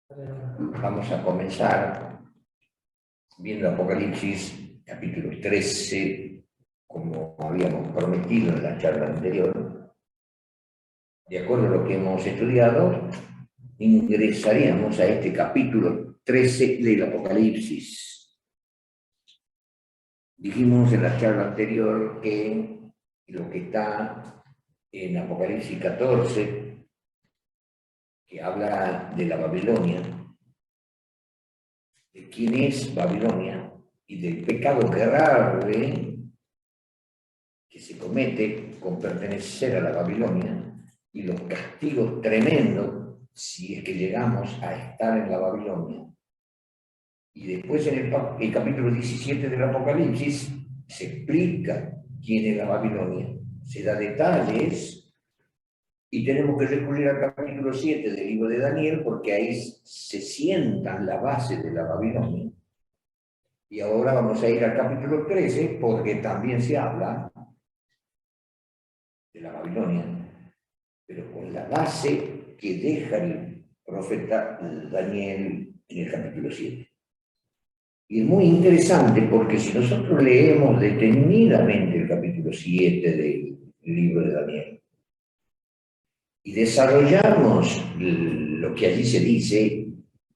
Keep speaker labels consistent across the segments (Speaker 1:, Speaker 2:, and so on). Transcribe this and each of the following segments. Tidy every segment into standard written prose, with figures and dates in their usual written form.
Speaker 1: Vamos a comenzar viendo Apocalipsis, capítulo 13, como habíamos prometido en la charla anterior. De acuerdo a lo que hemos estudiado, ingresaríamos a este capítulo 13 del Apocalipsis. Dijimos en la charla anterior que lo que está en Apocalipsis 14, que habla de la Babilonia, de quién es Babilonia y del pecado grave que se comete con pertenecer a la Babilonia y los castigos tremendos si es que llegamos a estar en la Babilonia. Y después en el capítulo 17 del Apocalipsis se explica quién es la Babilonia, se da detalles y tenemos que recurrir al capítulo 7 del libro de Daniel porque ahí se sientan la base de la Babilonia. Y ahora vamos a ir al capítulo 13 porque también se habla de la Babilonia, pero con la base que deja el profeta Daniel en el capítulo 7. Y es muy interesante porque si nosotros leemos detenidamente el capítulo 7 del libro de Daniel y desarrollamos lo que allí se dice,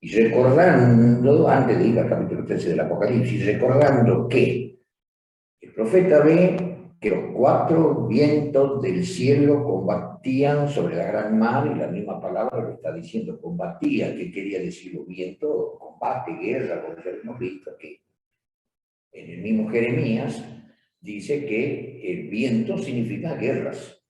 Speaker 1: y recordando, antes de ir al capítulo 13 del Apocalipsis, recordando que el profeta ve que los cuatro vientos del cielo combatían sobre la gran mar, y la misma palabra lo está diciendo, combatía. ¿Qué quería decir los vientos? Combate, guerra, como ya hemos visto que en el mismo Jeremías dice que el viento significa guerras.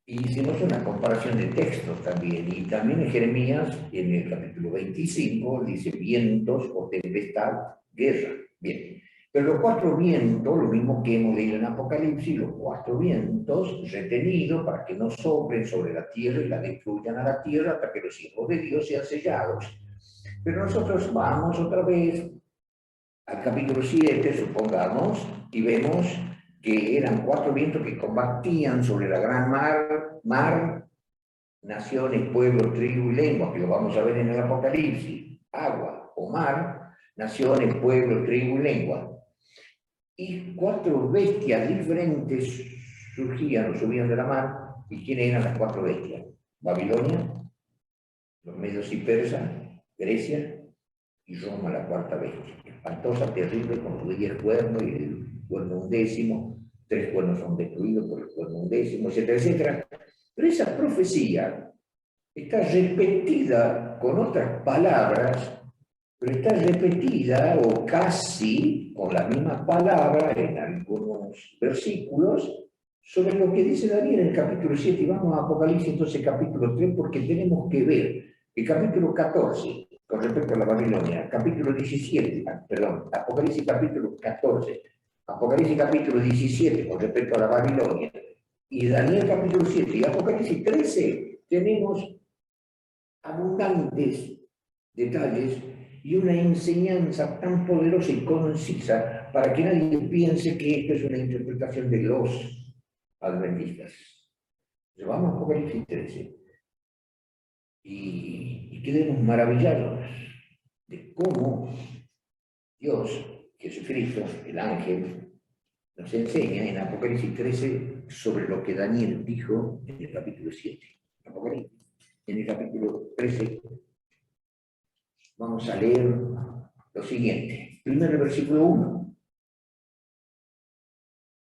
Speaker 1: Y hicimos una comparación de textos también, y también en Jeremías, en el capítulo 25, dice vientos o tempestad, guerra. Bien, pero los cuatro vientos, lo mismo que hemos leído en Apocalipsis, los cuatro vientos retenidos para que no soplen sobre la tierra y la destruyan a la tierra hasta que los hijos de Dios sean sellados. Pero nosotros vamos otra vez al capítulo 7, supongamos, y vemos que eran cuatro vientos que combatían sobre la gran mar, naciones, pueblos, tribu y lengua, que lo vamos a ver en el Apocalipsis, agua o mar, naciones, pueblos, tribu y lengua. Y cuatro bestias diferentes surgían o subían de la mar. ¿Y quiénes eran las cuatro bestias? Babilonia, los medios y persas, Grecia y Roma, la cuarta bestia. Espantosa, terrible, con los 10 cuernos y el cuerno undécimo. 3 cuernos son destruidos por el cuerno undécimo, etcétera, etcétera. Pero esa profecía está repetida con otras palabras, pero está repetida o casi con la misma palabra en algunos versículos sobre lo que dice Daniel en el capítulo 7. Y vamos a Apocalipsis entonces capítulo 3 porque tenemos que ver el capítulo 14 con respecto a la Babilonia, capítulo 17, perdón, Apocalipsis capítulo 14, Apocalipsis capítulo 17 con respecto a la Babilonia, y Daniel capítulo 7 y Apocalipsis 13, tenemos abundantes detalles y una enseñanza tan poderosa y concisa para que nadie piense que esto es una interpretación de los adventistas. Entonces, vamos a Apocalipsis 13 y quedemos maravillados de cómo Dios, Jesucristo, el ángel, nos enseña en Apocalipsis 13 sobre lo que Daniel dijo en el capítulo 7. Apocalipsis. En el capítulo 13 vamos a leer lo siguiente. Primero el versículo 1.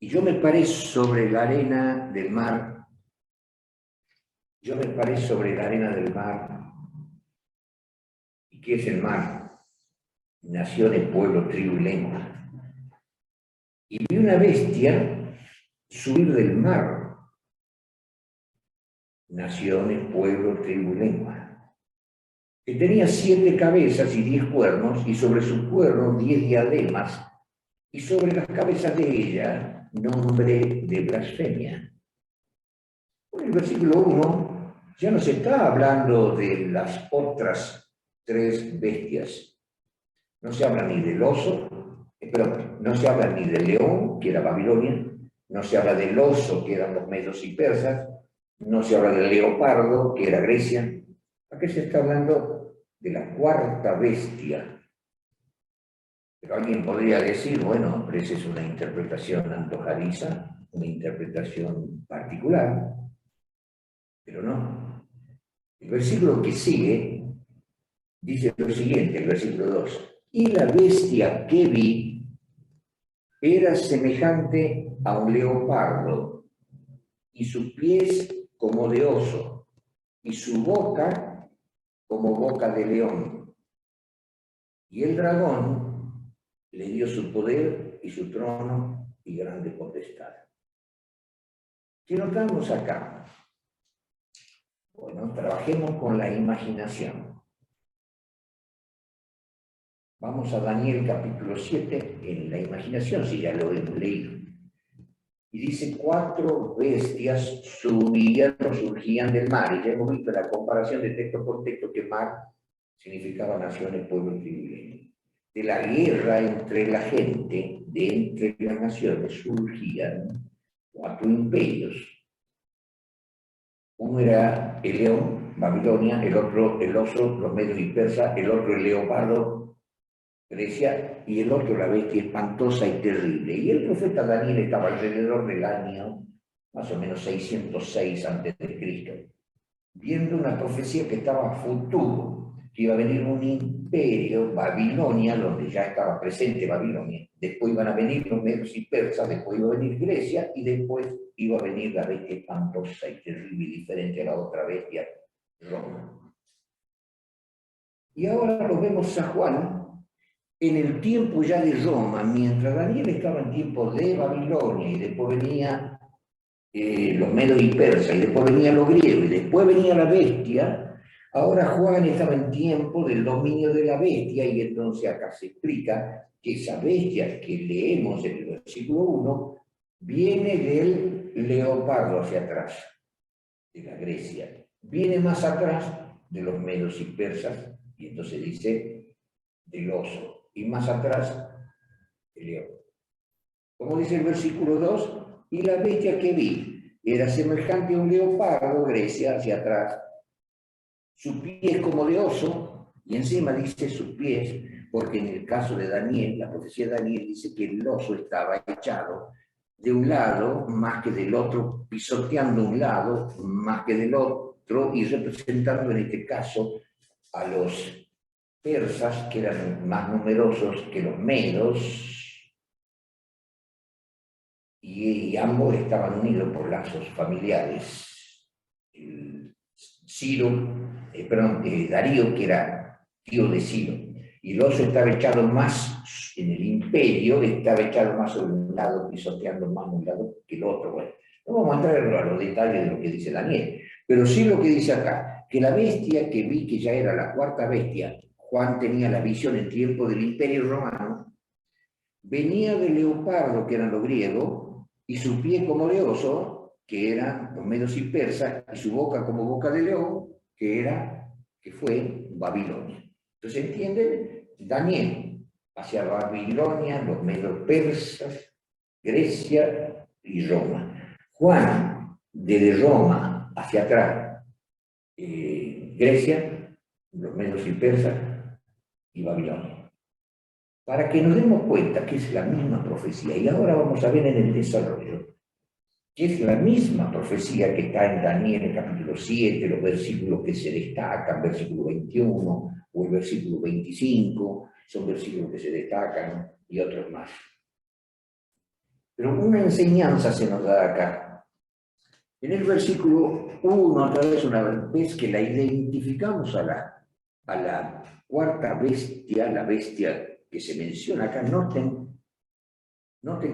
Speaker 1: Y yo me paré sobre la arena del mar. Yo me paré sobre la arena del mar. ¿Y qué es el mar? Naciones, pueblo, tribu y lengua. Y vi una bestia subir del mar. Naciones, pueblo, tribu y lengua. Que tenía 7 cabezas y 10 cuernos, y sobre sus cuernos 10 diademas, y sobre las cabezas de ella nombre de blasfemia. En el versículo 1 ya nos está hablando de las otras 3 bestias. No se habla ni del oso, no se habla ni del león, que era Babilonia, no se habla del oso, que eran los medos y persas, no se habla del leopardo, que era Grecia, Aquí se está hablando de la cuarta bestia. Pero alguien podría decir, bueno, pero esa es una interpretación antojadiza, una interpretación particular, pero no. El versículo que sigue dice lo siguiente, el versículo 2. Y la bestia que vi era semejante a un leopardo, y sus pies como de oso, y su boca como boca de león. Y el dragón le dio su poder y su trono y grande potestad. ¿Qué notamos acá? Bueno, trabajemos con la imaginación. Vamos a Daniel capítulo 7, en la imaginación, si ya lo hemos leído. Y dice, 4 bestias subían o surgían del mar. Y ya hemos visto la comparación de texto por texto que mar significaba naciones, pueblos y de la guerra entre la gente, de entre las naciones, surgían 4 imperios. Uno era el león, Babilonia, el otro el oso, los medios y persas, el otro el leopardo, Grecia, y el otro la bestia espantosa y terrible. Y el profeta Daniel estaba alrededor del año más o menos 606 a.C., viendo una profecía que estaba a futuro, que iba a venir un imperio, Babilonia, donde ya estaba presente Babilonia, después iban a venir los medios y persas, después iba a venir Grecia, y después iba a venir la bestia espantosa y terrible y diferente a la otra bestia, Roma. Y ahora lo vemos a Juan en el tiempo ya de Roma, mientras Daniel estaba en tiempo de Babilonia, y después venía los medos y persas, y después venía los griegos, y después venía la bestia. Ahora Juan estaba en tiempo del dominio de la bestia, y entonces acá se explica que esa bestia que leemos en el versículo 1 viene del leopardo hacia atrás, de la Grecia, viene más atrás de los medos y persas, y entonces dice del oso, y más atrás el león. Como dice el versículo 2, y la bestia que vi era semejante a un leopardo, Grecia, hacia atrás, sus pies como de oso, y encima dice sus pies, porque en el caso de Daniel, la profecía de Daniel dice que el oso estaba echado de un lado más que del otro, pisoteando un lado más que del otro, y representando en este caso a los persas, que eran más numerosos que los medos, y ambos estaban unidos por lazos familiares. Darío, que era tío de Ciro, y el oso estaba echado más en el imperio, estaba echado más sobre un lado, pisoteando más un lado que el otro. Bueno, no vamos a entrar a los detalles de lo que dice Daniel, pero sí lo que dice acá, que la bestia que vi, que ya era la cuarta bestia, Juan tenía la visión en tiempo del imperio romano, venía del leopardo, que eran los griegos, y su pie como de oso, que eran los medos y persas, y su boca como boca de león, que fue Babilonia. Entonces, ¿entienden? Daniel hacia Babilonia, los medos persas, Grecia y Roma. Juan, desde Roma hacia atrás, Grecia, los medos y persas y Babilonia. Para que nos demos cuenta que es la misma profecía. Y ahora vamos a ver en el desarrollo que es la misma profecía que está en Daniel, en el capítulo 7, los versículos que se destacan, versículo 21 o el versículo 25, son versículos que se destacan, y otros más. Pero una enseñanza se nos da acá. En el versículo 1, una vez que la identificamos a la cuarta bestia, la bestia que se menciona acá, noten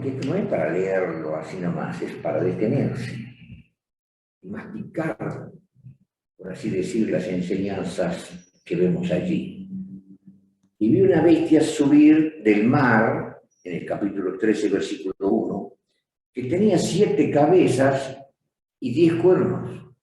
Speaker 1: que esto no es para leerlo así nomás, es para detenerse y masticar, por así decir, las enseñanzas que vemos allí. Y vi una bestia subir del mar, en el capítulo 13, versículo 1, que tenía 7 cabezas y 10 cuernos.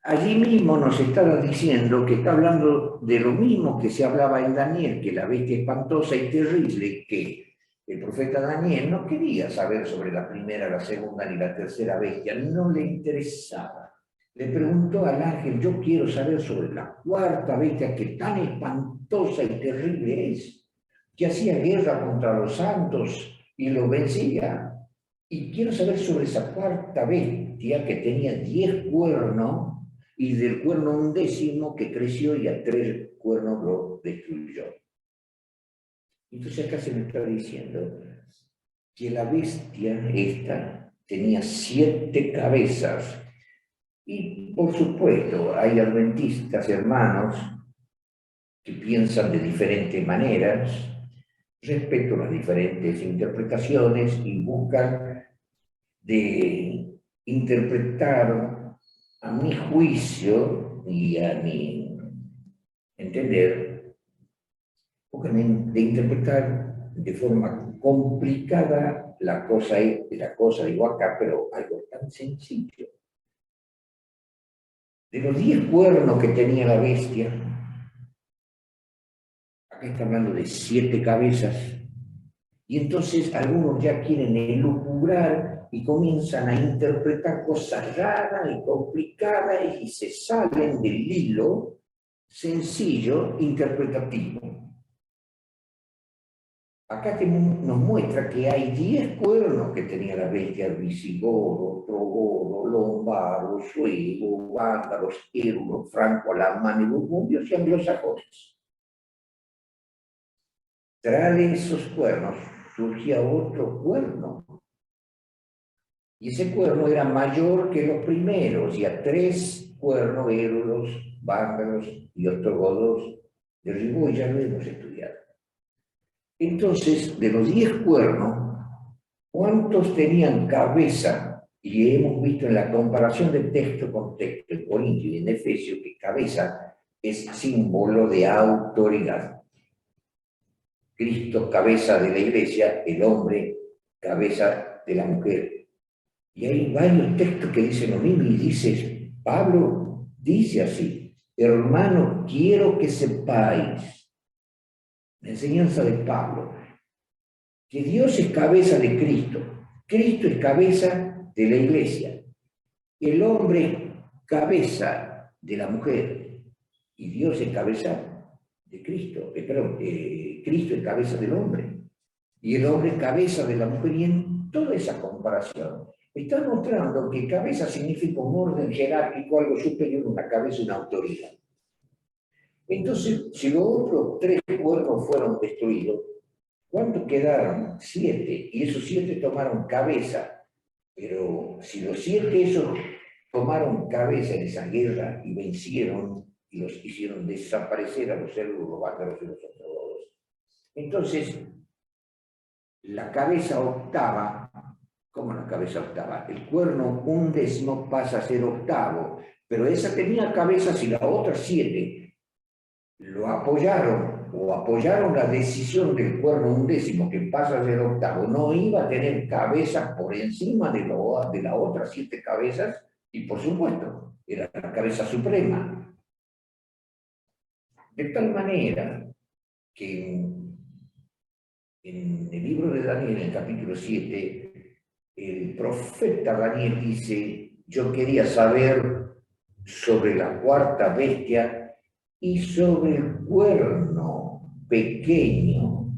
Speaker 1: Allí mismo nos estaba diciendo que está hablando de lo mismo que se hablaba en Daniel, que la bestia espantosa y terrible, que el profeta Daniel no quería saber sobre la primera, la segunda ni la tercera bestia, no le interesaba. le preguntó al ángel: yo quiero saber sobre la cuarta bestia que tan espantosa y terrible es, que hacía guerra contra los santos y los vencía. Y quiero saber sobre esa cuarta bestia que tenía 10 cuernos y del cuerno 11 que creció y a 3 cuernos lo destruyó. Entonces acá se me está diciendo que la bestia esta tenía 7 cabezas. Y por supuesto hay adventistas hermanos que piensan de diferentes maneras respecto a las diferentes interpretaciones y buscan de interpretar a mi juicio y a mi entender, buscan de interpretar de forma complicada la cosa digo acá, pero algo tan sencillo. De los 10 cuernos que tenía la bestia, acá está hablando de 7 cabezas, y entonces algunos ya quieren elucubrar y comienzan a interpretar cosas raras y complicadas y se salen del hilo sencillo interpretativo. Acá nos muestra que hay 10 cuernos que tenía la bestia: visigodo, ostrogodo, lombardo, suevo, vándalos, érulos, franco-alamanes, burgundios y anglosajones. Tras esos cuernos surgía otro cuerno. Y ese cuerno era mayor que los primeros, y a 3 cuernos, érulos, vándalos y ostrogodos, derribó, y ya lo hemos estudiado. Entonces, de los 10 cuernos, ¿cuántos tenían cabeza? Y hemos visto en la comparación de texto con texto, en Corintio y en Efesios, que cabeza es símbolo de autoridad. Cristo, cabeza de la iglesia; el hombre, cabeza de la mujer. Y hay varios textos que dicen lo mismo, y dice, Pablo dice así: hermano, quiero que sepáis, la enseñanza de Pablo, que Dios es cabeza de Cristo, Cristo es cabeza de la iglesia, el hombre cabeza de la mujer, y Dios es cabeza de Cristo, Cristo es cabeza del hombre, y el hombre es cabeza de la mujer. Y en toda esa comparación está mostrando que cabeza significa un orden jerárquico, algo superior, una cabeza, una autoridad. Entonces, si los otros 3 cuernos fueron destruidos, ¿cuántos quedaron? 7, y esos 7 tomaron cabeza. Pero si los 7 esos tomaron cabeza en esa guerra y vencieron y los hicieron desaparecer a los cerdos, los vándalos y los ostrogodos, entonces la cabeza octava, ¿cómo la cabeza octava? El cuerno 11 pasa a ser octavo, pero esa tenía cabezas y las otras 7 lo apoyaron o apoyaron la decisión del cuerno 11 que pasa a ser octavo. No iba a tener cabezas por encima de las otras 7 cabezas, y por supuesto era la cabeza suprema. De tal manera que en el libro de Daniel, en el capítulo 7, el profeta Daniel dice: yo quería saber sobre la cuarta bestia y sobre el cuerno pequeño,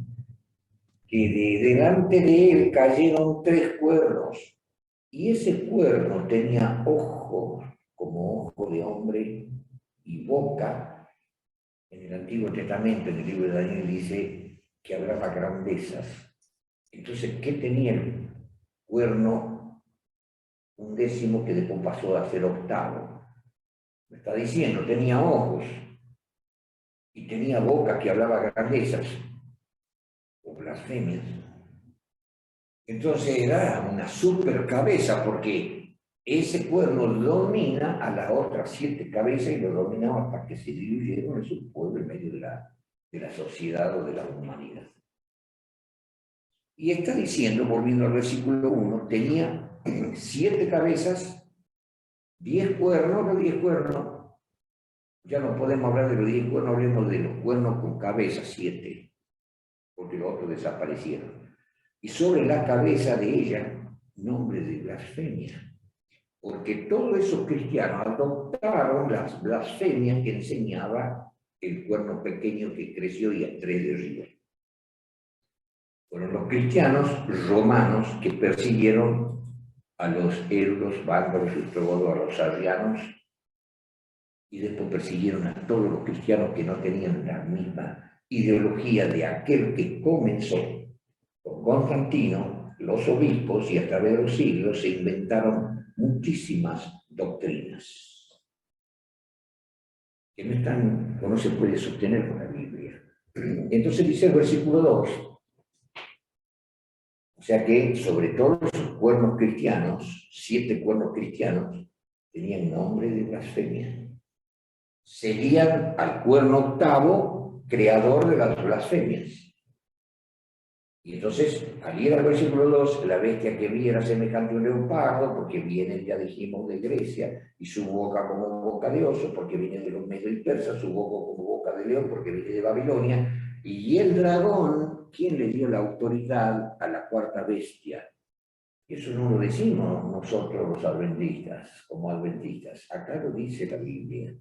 Speaker 1: que de delante de él cayeron 3 cuernos, y ese cuerno tenía ojos como ojo de hombre y boca. En el Antiguo Testamento, en el libro de Daniel, dice que hablaba grandezas. Entonces, ¿qué tenía el cuerno 11 que después pasó a ser octavo? Me está diciendo, tenía ojos y tenía boca que hablaba grandezas o blasfemias. Entonces era una super cabeza, porque ese cuerno domina a las otras 7 cabezas, y lo dominaba hasta que se diluyeron en su pueblo en medio de la sociedad o de la humanidad. Y está diciendo, volviendo al versículo 1, tenía 7 cabezas, 10 cuernos. Los 10 cuernos, ya no podemos hablar de los 10 cuernos, hablemos de los cuernos con cabeza, 7, porque los otros desaparecieron. Y sobre la cabeza de ella, nombre de blasfemia. porque todos esos cristianos adoptaron las blasfemias que enseñaba el cuerno pequeño que creció y a tres de arriba. Fueron los cristianos romanos que persiguieron a los euros, bárbaros y ostrogodos, a los arrianos, y después persiguieron a todos los cristianos que no tenían la misma ideología de aquel que comenzó con Constantino. Los obispos, y a través de los siglos se inventaron muchísimas doctrinas que no están o no se puede sostener con la Biblia. Entonces dice el versículo 2, o sea que sobre todo los cuernos cristianos, 7 cuernos cristianos, tenían nombre de blasfemia. Seguían al cuerno octavo, creador de las blasfemias. Y entonces, al ir al versículo 2, la bestia que vi era semejante a un leopardo, porque viene, ya dijimos, de Grecia, y su boca como boca de oso, porque viene de los medios persas, su boca como boca de león, porque viene de Babilonia. Y el dragón, ¿quién le dio la autoridad a la cuarta bestia? Eso no lo decimos nosotros los adventistas, como adventistas. Acá lo dice la Biblia,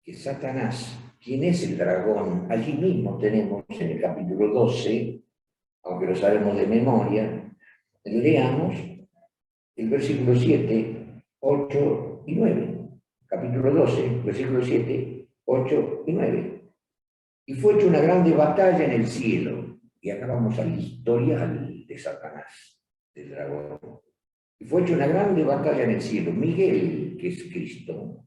Speaker 1: que Satanás, ¿quién es el dragón? Allí mismo tenemos en el capítulo 12, aunque lo sabemos de memoria, leamos el versículo 7, 8 y 9. Capítulo 12, versículo 7, 8 y 9. Y fue hecha una grande batalla en el cielo. Y acá vamos al historial de Satanás, del dragón. Y fue hecha una grande batalla en el cielo. Miguel, que es Cristo,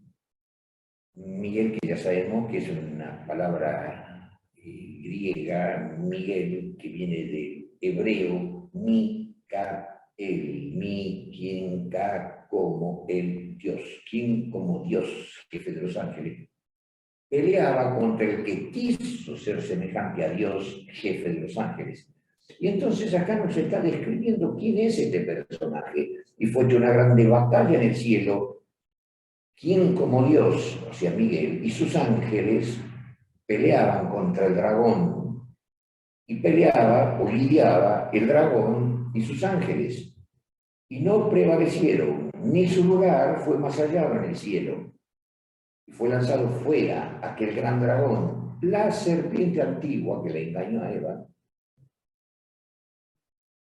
Speaker 1: Miguel, que ya sabemos que es una palabra griega, Miguel, que viene del hebreo, Micael, quien, ca, como el Dios, quien como Dios, jefe de los ángeles, peleaba contra el que quiso ser semejante a Dios, jefe de los ángeles. Y entonces acá nos está describiendo quién es este personaje. Y fue hecha una grande batalla en el cielo, quien como Dios, o sea Miguel, y sus ángeles peleaban contra el dragón, y peleaba o lidiaba el dragón y sus ángeles, y no prevalecieron, ni su lugar fue más allá en el cielo, y fue lanzado fuera aquel gran dragón, la serpiente antigua que le engañó a Eva,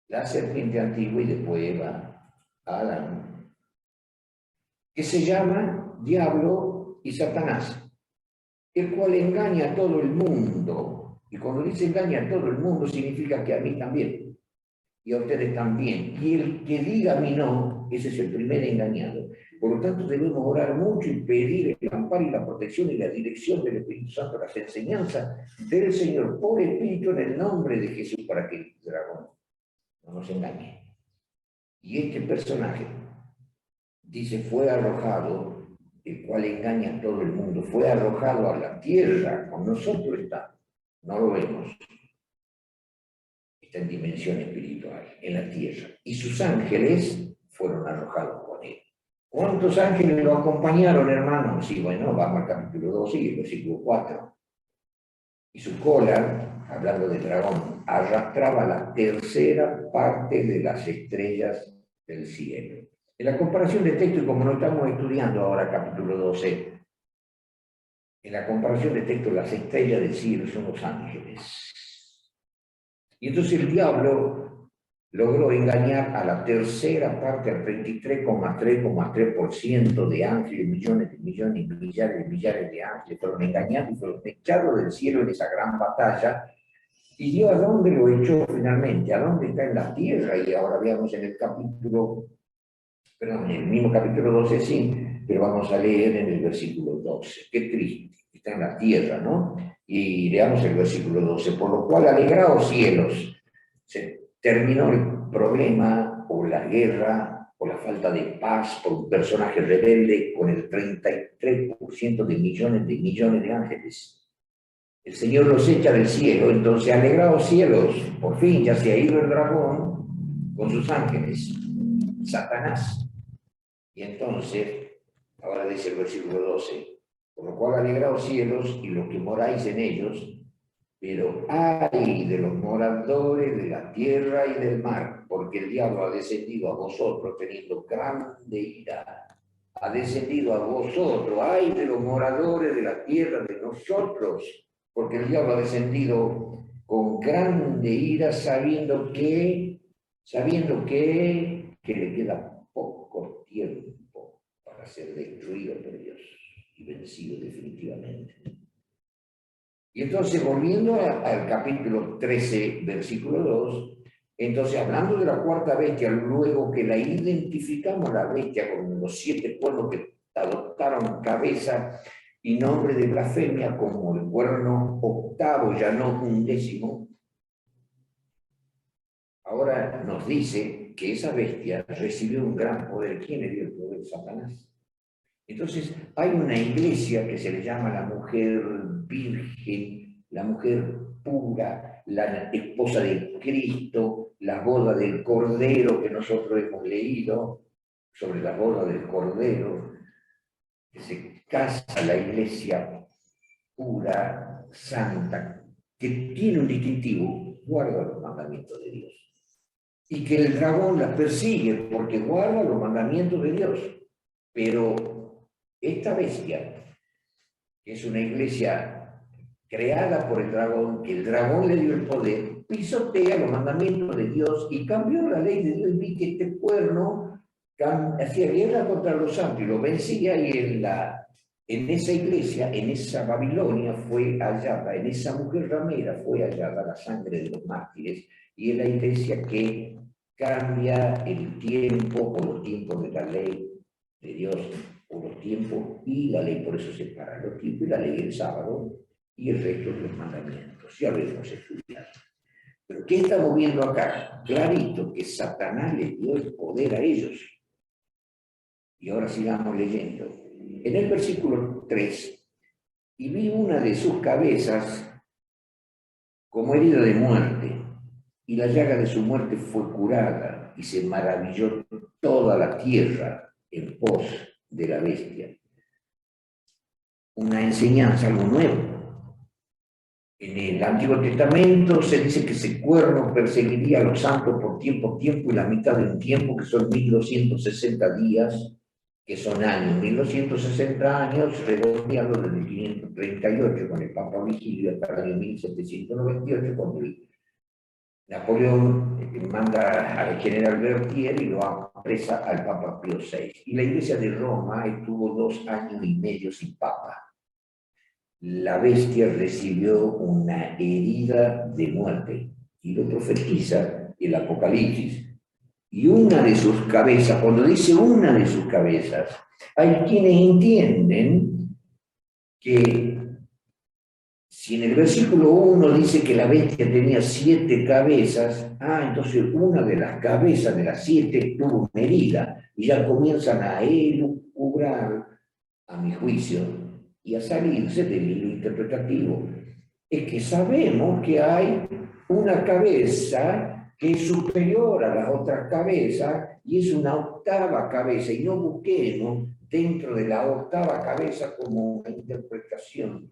Speaker 1: la serpiente antigua y después Eva a Adán, que se llama Diablo y Satanás, el cual engaña a todo el mundo. Y cuando dice engaña a todo el mundo, significa que a mí también, y a ustedes también. Y el que diga a mí no, ese es el primer engañado. Por lo tanto, debemos orar mucho y pedir el amparo y la protección y la dirección del Espíritu Santo, las enseñanzas del Señor por Espíritu en el nombre de Jesús, para que el dragón no nos engañe. Y este personaje, dice, fue arrojado, el cual engaña a todo el mundo, fue arrojado a la tierra, con nosotros está, no lo vemos, está en dimensión espiritual, en la tierra, y sus ángeles fueron arrojados con él. ¿Cuántos ángeles lo acompañaron, hermanos? Sí, bueno, vamos al capítulo 2 y el versículo 4. Y su cola, hablando del dragón, arrastraba la tercera parte de las estrellas del cielo. En la comparación de texto, y como no estamos estudiando ahora capítulo 12, en la comparación de texto, las estrellas del cielo son los ángeles. Y entonces el diablo logró engañar a la tercera parte, al 33,3% de ángeles, millones y millares de ángeles fueron engañados y fueron echados del cielo en esa gran batalla. ¿Y Dios a dónde lo echó finalmente? ¿A dónde está? En la tierra. Y ahora veamos en el capítulo, perdón, en el mismo capítulo 12, sí, pero vamos a leer en el versículo 12. Qué triste, está en la tierra, ¿no? Y leamos el versículo 12. Por lo cual, alegraos cielos. Se terminó el problema o la guerra o la falta de paz por un personaje rebelde con el 33% de millones de ángeles. El Señor los echa del cielo, entonces alegraos cielos, por fin ya se ha ido el dragón con sus ángeles, Satanás. Y entonces, ahora dice el versículo 12, por lo cual alegraos cielos y los que moráis en ellos, pero ay de los moradores de la tierra y del mar, porque el diablo ha descendido a vosotros teniendo grande ira, ha descendido a vosotros, ay de los moradores de la tierra de nosotros, porque el diablo ha descendido con grande ira, sabiendo que le queda poco tiempo para ser destruido por Dios y vencido definitivamente. Y entonces, volviendo al capítulo 13, versículo 2, entonces, hablando de la cuarta bestia, luego que la identificamos, la bestia con los 7 cuernos que adoptaron cabeza y nombre de blasfemia como el cuerno octavo, ya no 11º, ahora nos dice que esa bestia recibió un gran poder. ¿Quién le dio el poder? Satanás. Entonces, hay una iglesia que se le llama la mujer virgen, la mujer pura, la esposa de Cristo, la boda del Cordero que nosotros hemos leído sobre la boda del Cordero, que se casa la iglesia pura, santa, que tiene un distintivo: guarda los mandamientos de Dios. Y que el dragón la persigue porque guarda los mandamientos de Dios. Pero esta bestia, que es una iglesia creada por el dragón, que el dragón le dio el poder, pisotea los mandamientos de Dios y cambió la ley de Dios. Y vi que este cuerno hacía guerra contra los santos y lo vencía, y en esa iglesia, en esa Babilonia fue hallada, en esa mujer ramera fue hallada la sangre de los mártires, y es la iglesia que cambia el tiempo o los tiempos de la ley de Dios, o los tiempos y la ley. Por eso separa los tiempos y la ley el sábado y el resto de los mandamientos. Ya lo hemos estudiado. Pero ¿qué estamos viendo acá? Clarito que Satanás les dio el poder a ellos. Y ahora sigamos leyendo. En el versículo 3, y vi una de sus cabezas como herida de muerte, y la llaga de su muerte fue curada, y se maravilló toda la tierra en pos de la bestia. Una enseñanza, algo nuevo. En el Antiguo Testamento se dice que ese cuerno perseguiría a los santos por tiempo y la mitad de un tiempo, que son 1260 días, que son años. 1260 años, redondeando desde el 538 con el Papa Vigilio hasta el año 1798, cuando Napoleón manda al general Berthier y lo apresa al Papa Pío VI. Y la Iglesia de Roma estuvo 2 años y medio sin Papa. La bestia recibió una herida de muerte, y lo profetiza el Apocalipsis. Y una de sus cabezas, cuando dice una de sus cabezas, hay quienes entienden que si en el versículo 1 dice que la bestia tenía 7 cabezas, entonces una de las cabezas de las 7 tuvo una herida, y ya comienzan a elucubrar, a mi juicio, y a salirse del hilo interpretativo. Es que sabemos que hay una cabeza que es superior a las otras cabezas, y es una octava cabeza, y no busquemos dentro de la octava cabeza como una interpretación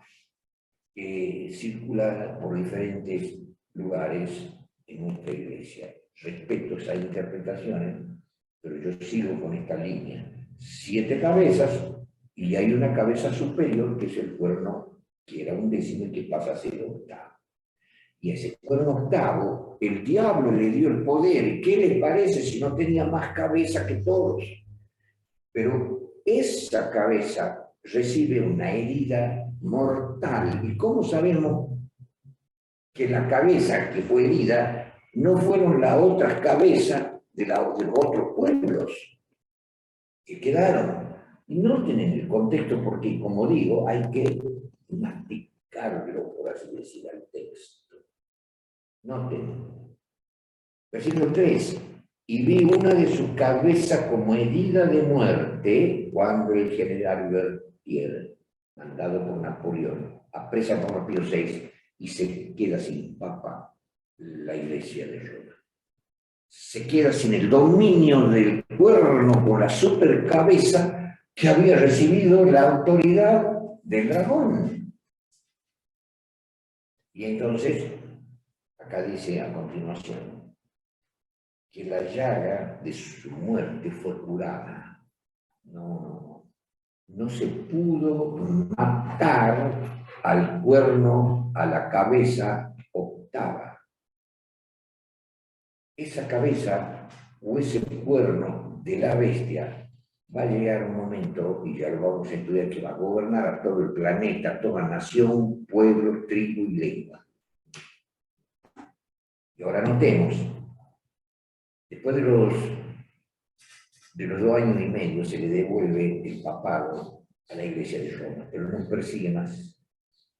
Speaker 1: que circula por diferentes lugares en nuestra iglesia. Respeto esas interpretaciones, pero yo sigo con esta línea. 7 cabezas, y hay una cabeza superior, que es el cuerno, que era 11º, que pasa a ser 8º. Y a ese cuerno 8º, el diablo le dio el poder. ¿Qué les parece si no tenía más cabeza que todos? Pero esa cabeza recibe una herida mortal. ¿Y cómo sabemos que la cabeza que fue herida no fueron las otras cabezas de los otros pueblos que quedaron? Y noten en el contexto, porque, como digo, hay que masticarlo, por así decir, al texto. Noten. Versículo 3. Y vi una de sus cabezas como herida de muerte, cuando el general Berthier, mandado por Napoleón, apresa por Pío VI, y se queda sin papa la iglesia de Roma. Se queda sin el dominio del cuerno con la supercabeza que había recibido la autoridad del dragón. Y entonces, acá dice a continuación, que la llaga de su muerte fue curada. No. no se pudo matar al cuerno a la cabeza octava. Esa cabeza o ese cuerno de la bestia va a llegar un momento, y ya lo vamos a estudiar, que va a gobernar a todo el planeta, toda nación, pueblo, tribu y lengua. Y ahora notemos, después de los 2 años y medio se le devuelve el papado a la Iglesia de Roma, pero no persigue más.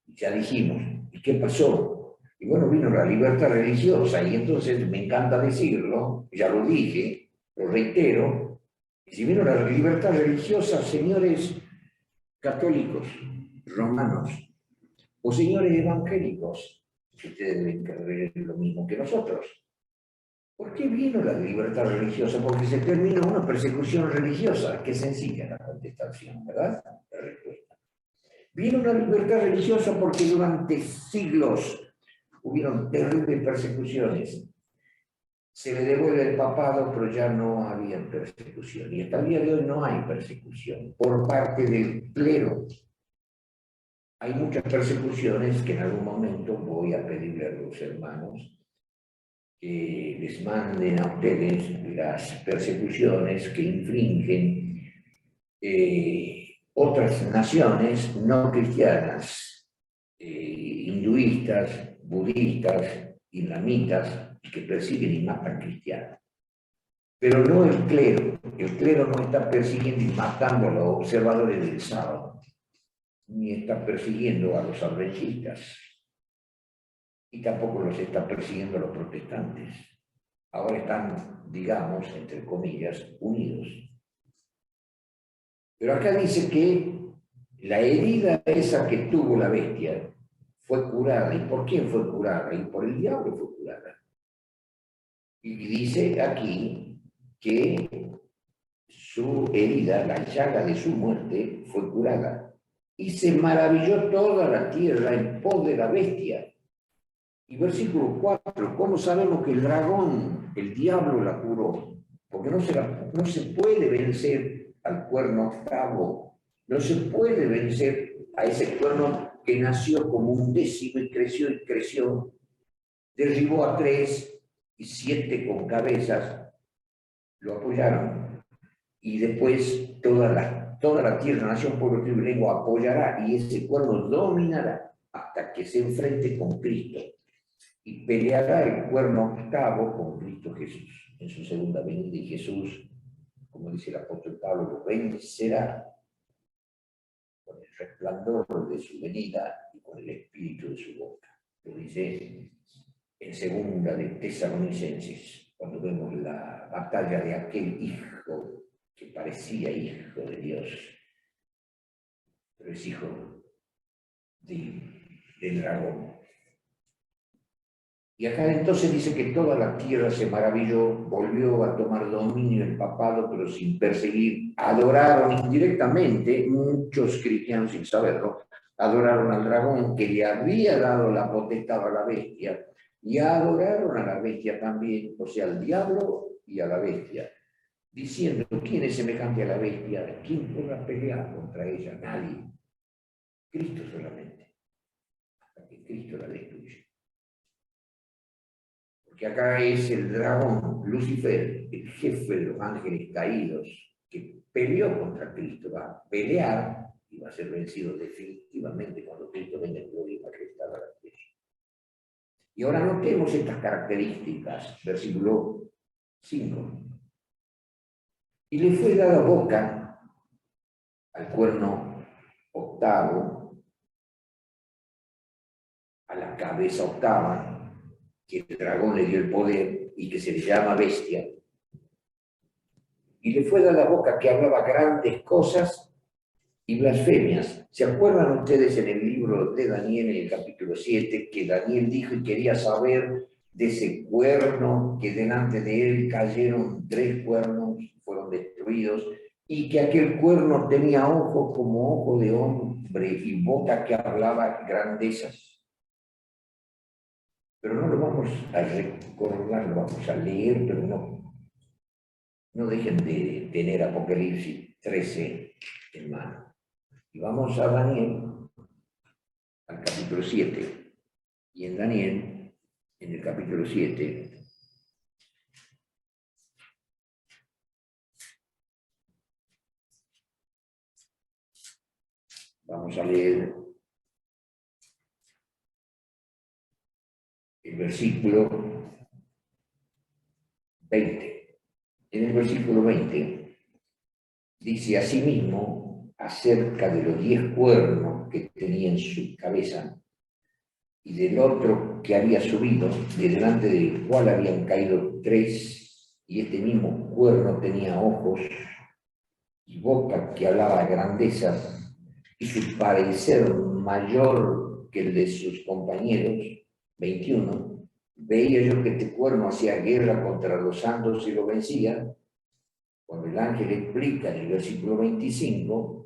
Speaker 1: Ya dijimos, ¿y qué pasó? Y bueno, vino la libertad religiosa, y entonces me encanta decirlo, ya lo dije, lo reitero, si vino la libertad religiosa, señores católicos, romanos, o señores evangélicos, que ustedes deben creer lo mismo que nosotros. ¿Por qué vino la libertad religiosa? Porque se terminó una persecución religiosa. Qué sencilla la contestación, ¿verdad? La respuesta. Vino una libertad religiosa porque durante siglos hubieron terribles persecuciones. Se le devuelve el papado, pero ya no había persecución. Y hasta el día de hoy no hay persecución por parte del clero. Hay muchas persecuciones que en algún momento voy a pedirle a los hermanos que les manden a ustedes las persecuciones que infringen otras naciones no cristianas, hinduistas, budistas, islamitas, que persiguen y matan cristianos. Pero no el clero. El clero no está persiguiendo y matando a los observadores del sábado, ni está persiguiendo a los adventistas, y tampoco los está persiguiendo a los protestantes. Ahora están, digamos, entre comillas, unidos. Pero acá dice que la herida esa que tuvo la bestia fue curada. ¿Y por quién fue curada? Y por el diablo fue curada. Y dice aquí que su herida, la llaga de su muerte, fue curada. Y se maravilló toda la tierra en pos de la bestia. Y versículo 4, ¿cómo sabemos que el dragón, el diablo, la curó? Porque no se puede vencer al cuerno octavo, no se puede vencer a ese cuerno que nació como un décimo y creció, derribó a 3 y 7 con cabezas, lo apoyaron. Y después toda la tierra, nación, pueblo, tribu y lengua apoyará, y ese cuerno dominará hasta que se enfrente con Cristo. Y peleará el cuerno octavo con Cristo Jesús en su segunda venida, y Jesús, como dice el apóstol Pablo, lo vencerá con el resplandor de su venida y con el espíritu de su boca. Lo dice en segunda de Tesalonicenses, cuando vemos la batalla de aquel hijo que parecía hijo de Dios, pero es hijo del dragón. Y acá entonces dice que toda la tierra se maravilló, volvió a tomar dominio el papado, pero sin perseguir. Adoraron indirectamente, muchos cristianos sin saberlo, adoraron al dragón que le había dado la potestad a la bestia, y adoraron a la bestia también, o sea, al diablo y a la bestia, diciendo, ¿quién es semejante a la bestia? ¿Quién podrá pelear contra ella? Nadie. Cristo solamente, hasta que Cristo la destruye. Porque acá es el dragón, Lucifer, el jefe de los ángeles caídos, que peleó contra Cristo, va a pelear y va a ser vencido definitivamente cuando Cristo venga en gloria y majestad a la tierra. Y ahora notemos estas características, versículo 5. Y le fue dada boca al cuerno octavo, a la cabeza octava, que el dragón le dio el poder y que se le llama bestia, y le fue dada la boca que hablaba grandes cosas y blasfemias. ¿Se acuerdan ustedes en el libro de Daniel, en el capítulo 7, que Daniel dijo y quería saber de ese cuerno, que delante de él cayeron 3 cuernos, fueron destruidos, y que aquel cuerno tenía ojos como ojo de hombre y boca que hablaba grandezas? Pero no lo vamos a recordar, lo vamos a leer, pero no dejen de tener Apocalipsis 13 en mano. vamos a Daniel, al capítulo 7. Y en Daniel, en el capítulo 7, vamos a leer el versículo 20. En el versículo 20 dice asimismo acerca de los 10 cuernos que tenía en su cabeza y del otro que había subido, de delante del cual habían caído 3, y este mismo cuerno tenía ojos y boca que hablaba grandezas, y su parecer mayor que el de sus compañeros. 21. Veía yo que este cuerno hacía guerra contra los santos y lo vencía. Cuando el ángel explica en el versículo 25,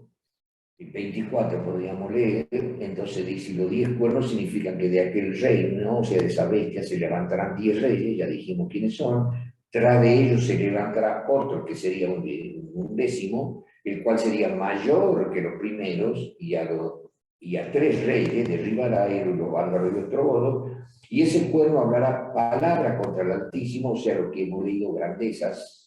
Speaker 1: el 24 podríamos leer, entonces dice, los 10 cuernos significan que de aquel reino, o sea, de esa bestia, se levantarán 10 reyes, ya dijimos quiénes son, tras de ellos se levantará otro que sería un décimo, el cual sería mayor que los primeros, y a 3 reyes derribará él los bárbaros y los trogodos, y ese cuerno hablará palabra contra el Altísimo, o sea, lo que hemos leído, grandezas,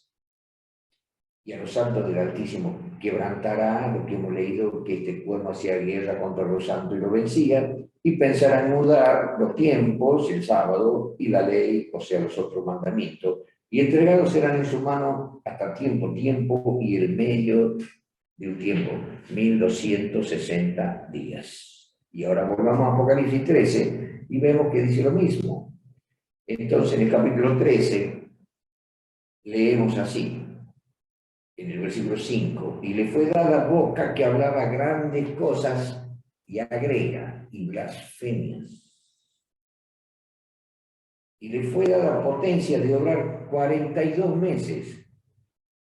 Speaker 1: y a los santos del Altísimo quebrantará, lo que hemos leído, que este cuerno hacía guerra contra los santos y lo vencía, y pensará en mudar los tiempos, el sábado, y la ley, o sea, los otros mandamientos, y entregados serán en su mano hasta tiempo y el medio de un tiempo, 1260 días. Y ahora volvamos a Apocalipsis 13 y vemos que dice lo mismo. Entonces, en el capítulo 13, leemos así, en el versículo 5, y le fue dada boca que hablaba grandes cosas, y agrega, y blasfemias. Y le fue dada potencia de obrar 42 meses.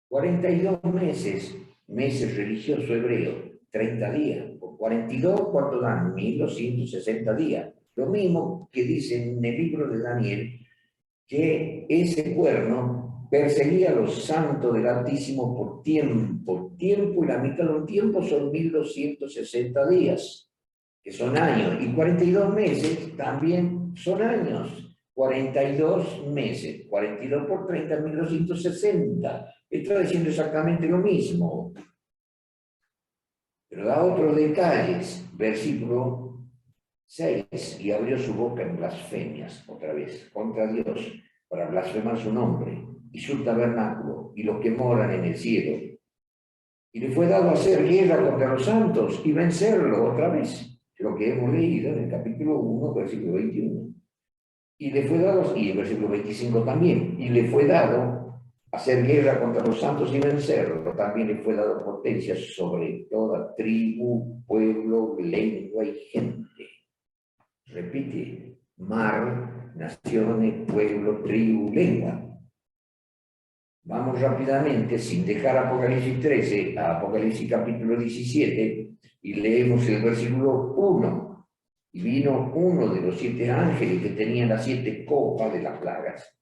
Speaker 1: 42 meses, meses religioso hebreo, 30 días. Por 42, ¿cuánto dan? 1260 días. Lo mismo que dice en el libro de Daniel, que ese cuerno perseguía a los santos del Altísimo por tiempo, y la mitad de un tiempo son 1260 días, que son años, y 42 meses también son años. 42 meses, 42 por 30, 1260. Está diciendo exactamente lo mismo, pero da otros detalles. Versículo 6, y abrió su boca en blasfemias, otra vez, contra Dios, para blasfemar su nombre y su tabernáculo y los que moran en el cielo. Y le fue dado hacer guerra contra los santos y vencerlo otra vez, lo que hemos leído en el capítulo 1, versículo 21. Y le fue dado, y el versículo 25 también, y le fue dado hacer guerra contra los santos y vencerlo. También le fue dado potencia sobre toda tribu, pueblo, lengua y gente. Repite, mar, naciones, pueblo, tribu, lengua. Vamos rápidamente, sin dejar Apocalipsis 13, a Apocalipsis capítulo 17, y leemos el versículo 1. Y vino uno de los 7 ángeles que tenían las 7 copas de las plagas,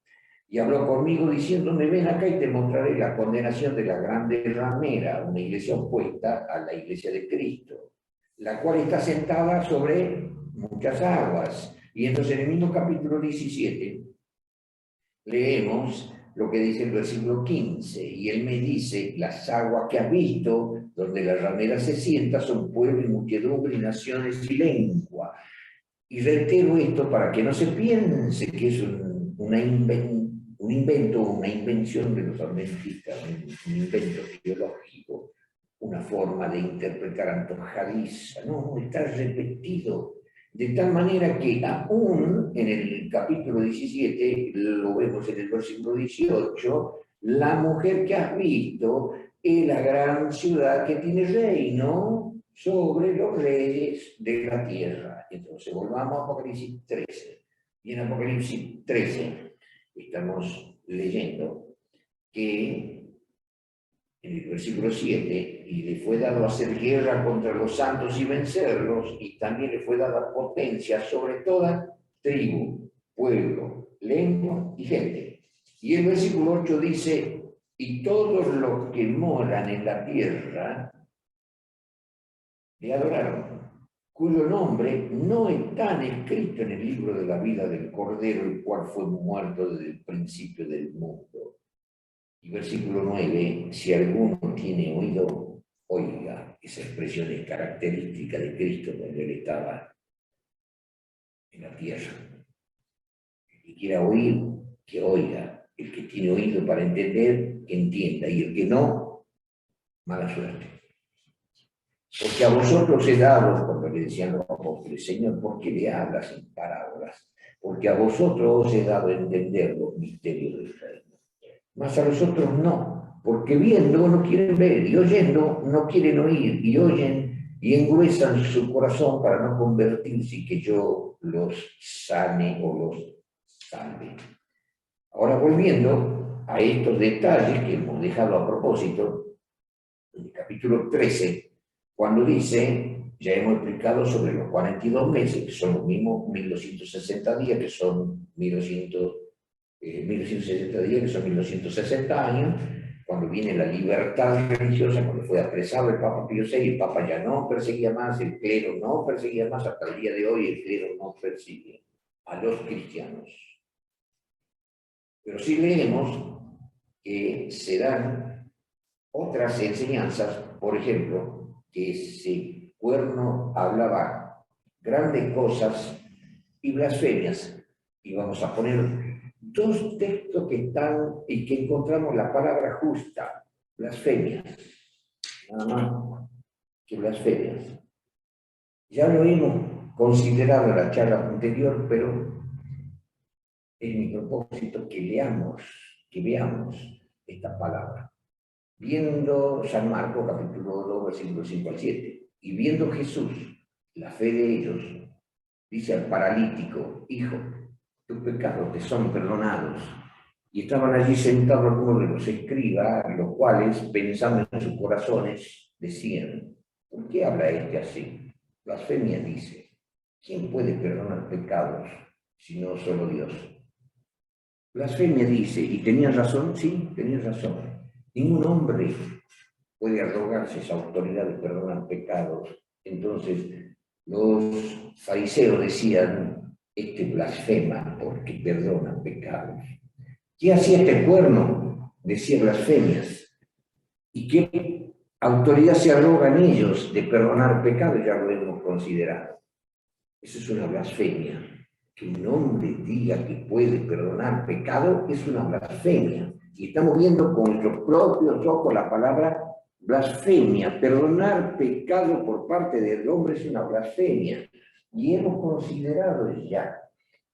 Speaker 1: y habló conmigo diciéndome, ven acá y te mostraré la condenación de la grande ramera, una iglesia opuesta a la iglesia de Cristo, la cual está sentada sobre muchas aguas. Y entonces en el mismo capítulo 17 leemos lo que dice el versículo 15, y él me dice, las aguas que has visto, donde la ramera se sienta, son pueblo y muchedumbre y naciones y lengua. Y reitero esto para que no se piense que es un invento, una invención de los adventistas, un invento teológico, una forma de interpretar antojadiza. No, está repetido. De tal manera que aún en el capítulo 17, lo vemos en el versículo 18, la mujer que has visto es la gran ciudad que tiene reino sobre los reyes de la tierra. Entonces volvamos a Apocalipsis 13. Y en Apocalipsis 13 estamos leyendo que en el versículo 7, y le fue dado hacer guerra contra los santos y vencerlos, y también le fue dada potencia sobre toda tribu, pueblo, lengua y gente. Y el versículo 8 dice, y todos los que moran en la tierra le adoraron, cuyo nombre no está escrito en el libro de la vida del Cordero, el cual fue muerto desde el principio del mundo. Y versículo 9, si alguno tiene oído, oiga. Esa expresión es característica de Cristo cuando él estaba en la tierra. El que quiera oír, que oiga. El que tiene oído para entender, que entienda. Y el que no, mala suerte. Porque a vosotros he dado, cuando le decían los apóstoles, Señor, ¿por qué le hablas en parábolas? Porque a vosotros os he dado a entender los misterios del reino. Mas a los otros no, porque viendo no quieren ver, y oyendo no quieren oír, y oyen y engruesan su corazón para no convertirse y que yo los sane o los salve. Ahora volviendo a estos detalles que hemos dejado a propósito, en el capítulo 13, cuando dice, ya hemos explicado sobre los 42 meses, que son los mismos 1260 días, que son 1260 días, que son 1260 años, cuando viene la libertad religiosa, cuando fue apresado el Papa Pío VI, el Papa ya no perseguía más, el clero no perseguía más, hasta el día de hoy el clero no persigue a los cristianos. Pero sí leemos que se dan otras enseñanzas, por ejemplo, que ese cuerno hablaba grandes cosas y blasfemias. Y vamos a poner dos textos que están y que encontramos la palabra justa, blasfemias, nada más que blasfemias. Ya lo hemos considerado en la charla anterior, pero es mi propósito que leamos, que veamos esta palabra. Viendo San Marcos, capítulo 2, versículos 5 al 7, y viendo Jesús la fe de ellos, dice al paralítico, hijo, tus pecados te son perdonados. Y estaban allí sentados algunos de los escribas, los cuales, pensando en sus corazones, decían, ¿por qué habla este así? Blasfemia dice, ¿quién puede perdonar pecados si no solo Dios? Blasfemia dice, y tenía razón, sí, tenía razón. Ningún hombre puede arrogarse esa autoridad de perdonar pecados. Entonces, los fariseos decían, este blasfema porque perdona pecados. ¿Qué hacía este cuerno? Decía blasfemias. ¿Y qué autoridad se arrogan ellos de perdonar pecados? Ya lo hemos considerado. Eso es una blasfemia. Que un hombre diga que puede perdonar pecado es una blasfemia. Y estamos viendo con nuestros propios ojos la palabra blasfemia. Perdonar pecado por parte del hombre es una blasfemia. Y hemos considerado ya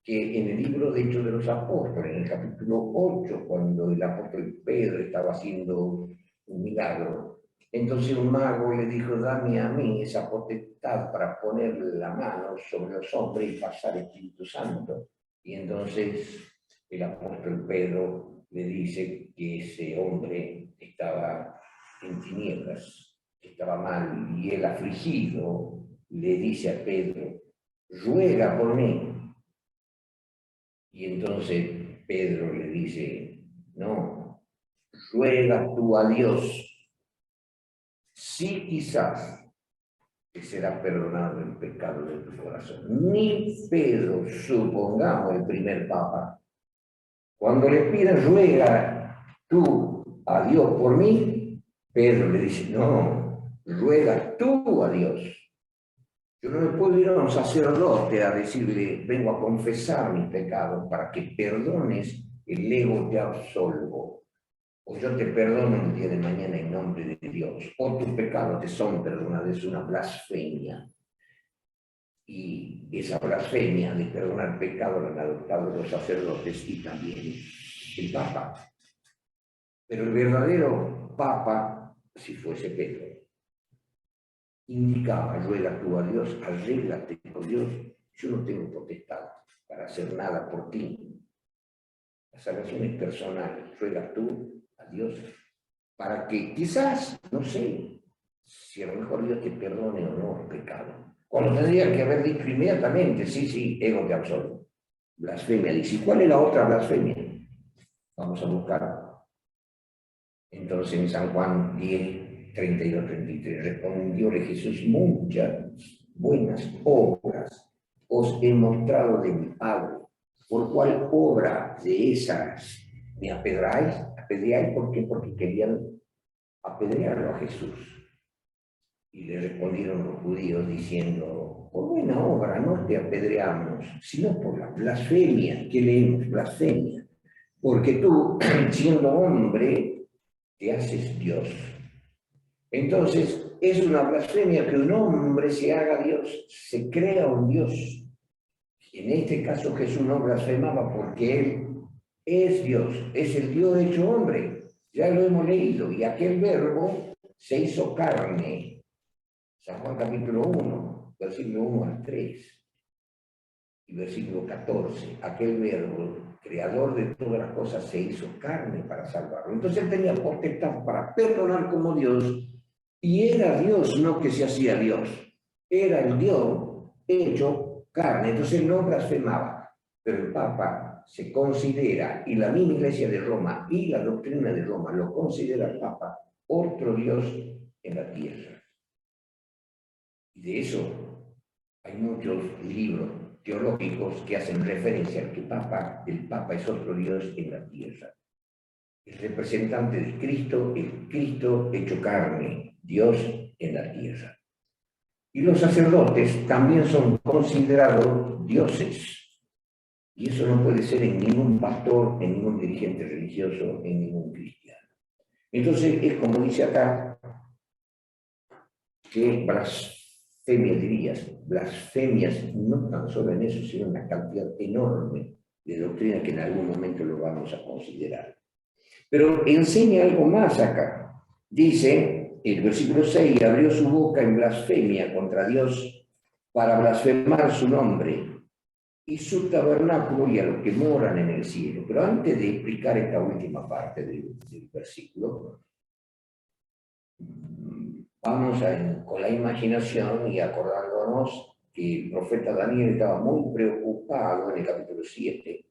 Speaker 1: que en el libro de Hechos de los Apóstoles, en el capítulo 8, cuando el apóstol Pedro estaba haciendo un milagro, entonces un mago le dijo, dame a mí esa potestad para ponerle la mano sobre los hombres y pasar el Espíritu Santo. Y entonces el apóstol Pedro le dice que ese hombre estaba en tinieblas, que estaba mal, y él afligido le dice a Pedro, ruega por mí. Y entonces Pedro le dice, no, ruega tú a Dios. Sí, quizás te será perdonado el pecado de tu corazón. Ni Pedro, supongamos el primer papa, cuando le pida ruega tú a Dios por mí, Pedro le dice, no, ruega tú a Dios. Yo no me puedo ir a un sacerdote a decirle, vengo a confesar mis pecados para que perdones, el ego te absolvo. O yo te perdono el día de mañana en nombre de Dios. O tus pecados te son perdonados. Es una blasfemia. Y esa blasfemia de perdonar pecados la han adoptado los sacerdotes y también el Papa. Pero el verdadero Papa, si fuese Pedro, indicaba, ruega tú a Dios, arréglate con Dios, yo no tengo potestad para hacer nada por ti. La salvación es personal, ruega tú a Dios, para que quizás, no sé, si a lo mejor Dios te perdone o no el pecado. Cuando tendría que haber dicho inmediatamente, sí, ego te absolvo. Blasfemia, dice, ¿y cuál es la otra blasfemia? Vamos a buscar. Entonces en San Juan 10, 32-33, respondióle Jesús: muchas buenas obras os he mostrado de mi Padre. ¿Por cuál obra de esas me apedreáis? ¿Apedreáis? ¿Por qué? Porque querían apedrearlo a Jesús. Y le respondieron los judíos diciendo: por buena obra no te apedreamos, sino por la blasfemia. ¿Qué leemos? Blasfemia. Porque tú, siendo hombre, te haces Dios. Entonces, es una blasfemia que un hombre se haga Dios, se crea un Dios. En este caso Jesús no blasfemaba porque Él es Dios, es el Dios hecho hombre. Ya lo hemos leído, y aquel verbo se hizo carne. San Juan capítulo 1, versículo 1 al 3 y versículo 14. Aquel verbo, creador de todas las cosas, se hizo carne para salvarlo. Entonces Él tenía potestad para perdonar como Dios, y era Dios, no que se hacía Dios. Era el Dios hecho carne. Entonces no blasfemaba. Pero el Papa se considera, y la misma Iglesia de Roma y la doctrina de Roma lo considera el Papa otro Dios en la tierra. Y de eso hay muchos libros teológicos que hacen referencia al que el Papa es otro Dios en la tierra. El representante de Cristo, el Cristo hecho carne, Dios en la tierra. Y los sacerdotes también son considerados dioses. Y eso no puede ser en ningún pastor, en ningún dirigente religioso, en ningún cristiano. Entonces es como dice acá, que blasfemias, no tan solo en eso, sino una cantidad enorme de doctrina que en algún momento lo vamos a considerar. Pero enseña algo más acá. Dice, el versículo 6, abrió su boca en blasfemia contra Dios para blasfemar su nombre y su tabernáculo y a los que moran en el cielo. Pero antes de explicar esta última parte del versículo, vamos con la imaginación y acordándonos que el profeta Daniel estaba muy preocupado en el capítulo 7,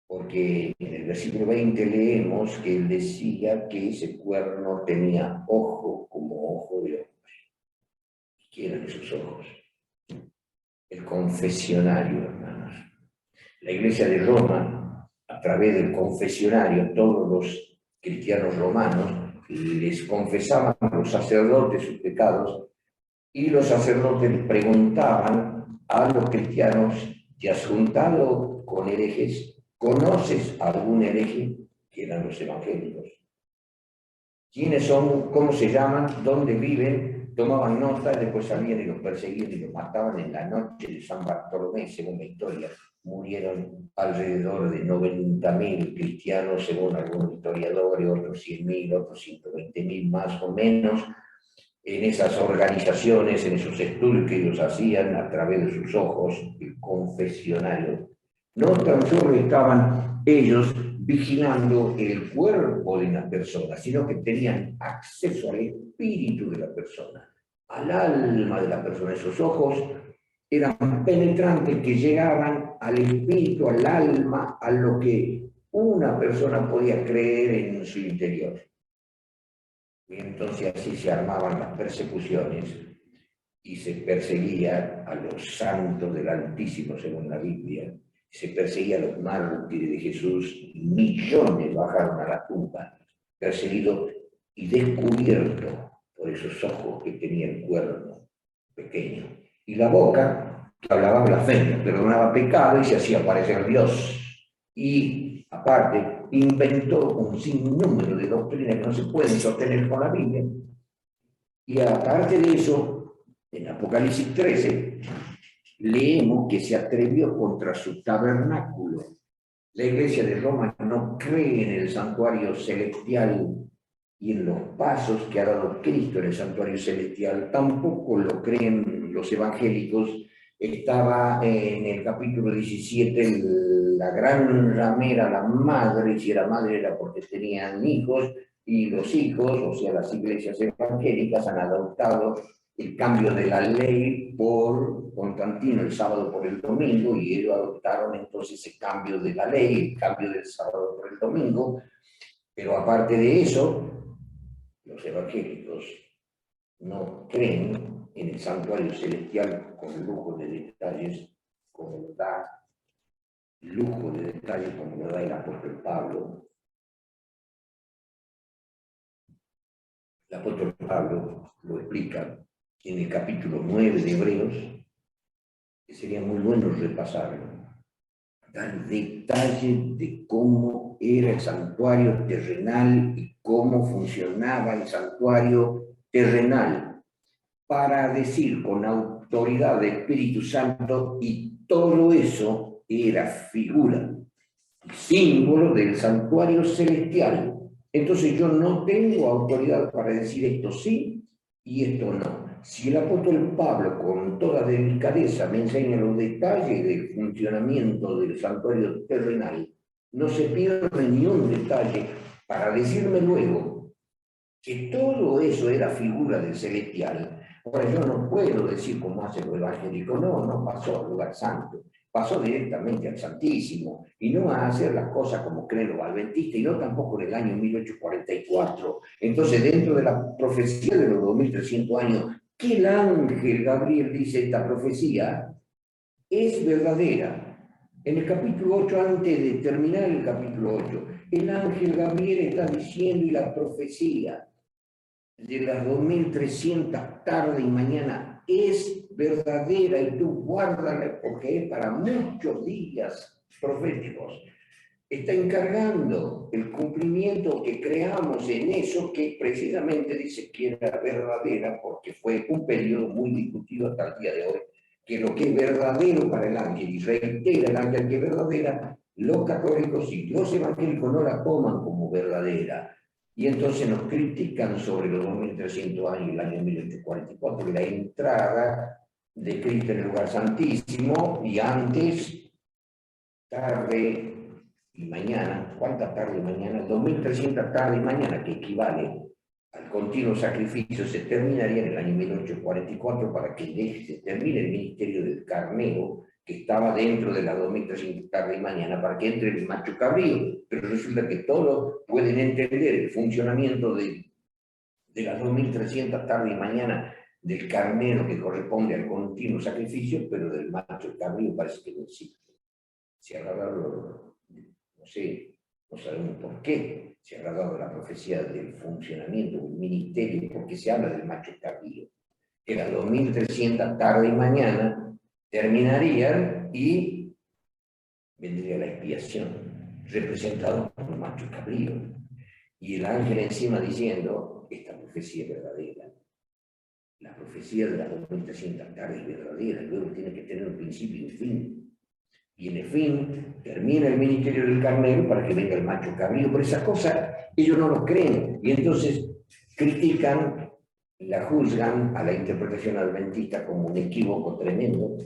Speaker 1: porque en el versículo 20 leemos que él decía que ese cuerno tenía ojo como ojo de hombre. ¿Qué eran esos ojos? El confesionario, hermanos. La Iglesia de Roma, a través del confesionario, todos los cristianos romanos les confesaban a los sacerdotes sus pecados, y los sacerdotes preguntaban a los cristianos: ¿te has juntado con herejes? ¿Conoces algún hereje? Que eran los evangélicos. ¿Quiénes son? ¿Cómo se llaman? ¿Dónde viven? Tomaban nota, después salían y los perseguían y los mataban en la noche de San Bartolomé, según la historia. Murieron alrededor de 90.000 cristianos, según algunos historiadores, otros 100.000, otros 120.000 más o menos, en esas organizaciones, en esos estudios que ellos hacían a través de sus ojos, el confesionario. No tan solo estaban ellos vigilando el cuerpo de una persona, sino que tenían acceso al espíritu de la persona, al alma de la persona. Esos ojos eran penetrantes que llegaban al espíritu, al alma, a lo que una persona podía creer en su interior. Y entonces así se armaban las persecuciones y se perseguía a los santos del Altísimo, según la Biblia. Se perseguía a los mártires de Jesús. Millones bajaron a la tumba, perseguidos y descubiertos por esos ojos que tenía el cuerno pequeño. Y la boca, que hablaba blasfemia, perdonaba pecado y se hacía parecer Dios. Y aparte, inventó un sinnúmero de doctrinas que no se pueden sostener con la Biblia. Y aparte de eso, en Apocalipsis 13, leemos que se atrevió contra su tabernáculo. La Iglesia de Roma no cree en el santuario celestial y en los pasos que ha dado Cristo en el santuario celestial. Tampoco lo creen los evangélicos. Estaba en el capítulo 17 la gran ramera, la madre, si era madre era porque tenían hijos, y los hijos, o sea, las iglesias evangélicas han adoptado el cambio de la ley por Constantino, el sábado por el domingo, y ellos adoptaron entonces ese cambio de la ley, el cambio del sábado por el domingo. Pero aparte de eso, los evangélicos no creen en el santuario celestial con lujo de detalles, como lo da, lujo de detalles como lo da el apóstol Pablo. El apóstol Pablo lo explica en el capítulo 9 de Hebreos, que sería muy bueno repasarlo. Da detalle de cómo era el santuario terrenal y cómo funcionaba el santuario terrenal, para decir con autoridad del Espíritu Santo, y todo eso era figura, símbolo del santuario celestial. Entonces yo no tengo autoridad para decir esto sí y esto no. Si el apóstol Pablo con toda delicadeza me enseña los detalles del funcionamiento del santuario terrenal, no se pierde ni un detalle para decirme luego que todo eso era figura del celestial. Ahora yo no puedo decir como hace lo evangélico, no pasó al lugar santo, pasó directamente al Santísimo, y no a hacer las cosas como creen los adventistas, y no tampoco en el año 1844. Entonces, dentro de la profecía de los 2300 años, que el ángel Gabriel dice esta profecía es verdadera. En el capítulo 8, antes de terminar el capítulo 8, el ángel Gabriel está diciendo, y la profecía de las 2300 tarde y mañana es verdadera, y tú guárdala porque es para muchos días proféticos. Está encargando el cumplimiento, que creamos en eso que precisamente dice que era verdadera, porque fue un periodo muy discutido hasta el día de hoy, que lo que es verdadero para el ángel, y reitera el ángel que es verdadera, los católicos y los evangélicos no la toman como verdadera. Y entonces nos critican sobre los 2300 años, el año 1844, la entrada de Cristo en el lugar santísimo, y antes, tarde y mañana. ¿Cuántas tarde y mañana? 2300 tarde y mañana, que equivale al continuo sacrificio, se terminaría en el año 1844 para que se termine el ministerio del carnero, que estaba dentro de las 2300 tarde y mañana, para que entre el macho cabrío. Pero resulta que todos pueden entender el funcionamiento de las 2300 tarde y mañana del carnero, que corresponde al continuo sacrificio, pero del macho cabrío parece que no existe. Se ha dado, no sé, no sabemos por qué se ha dado la profecía del funcionamiento del ministerio, porque se habla del macho cabrío, que las 2300 tarde y mañana terminarían y vendría la expiación, representada por un macho cabrío. Y el ángel encima diciendo, esta profecía es verdadera. La profecía de las 2300 tardes es verdadera, luego tiene que tener un principio y un fin. Y en el fin termina el ministerio del carnero para que venga el macho cabrío. Por esas cosas ellos no lo creen, y entonces critican, la juzgan a la interpretación adventista como un equívoco tremendo.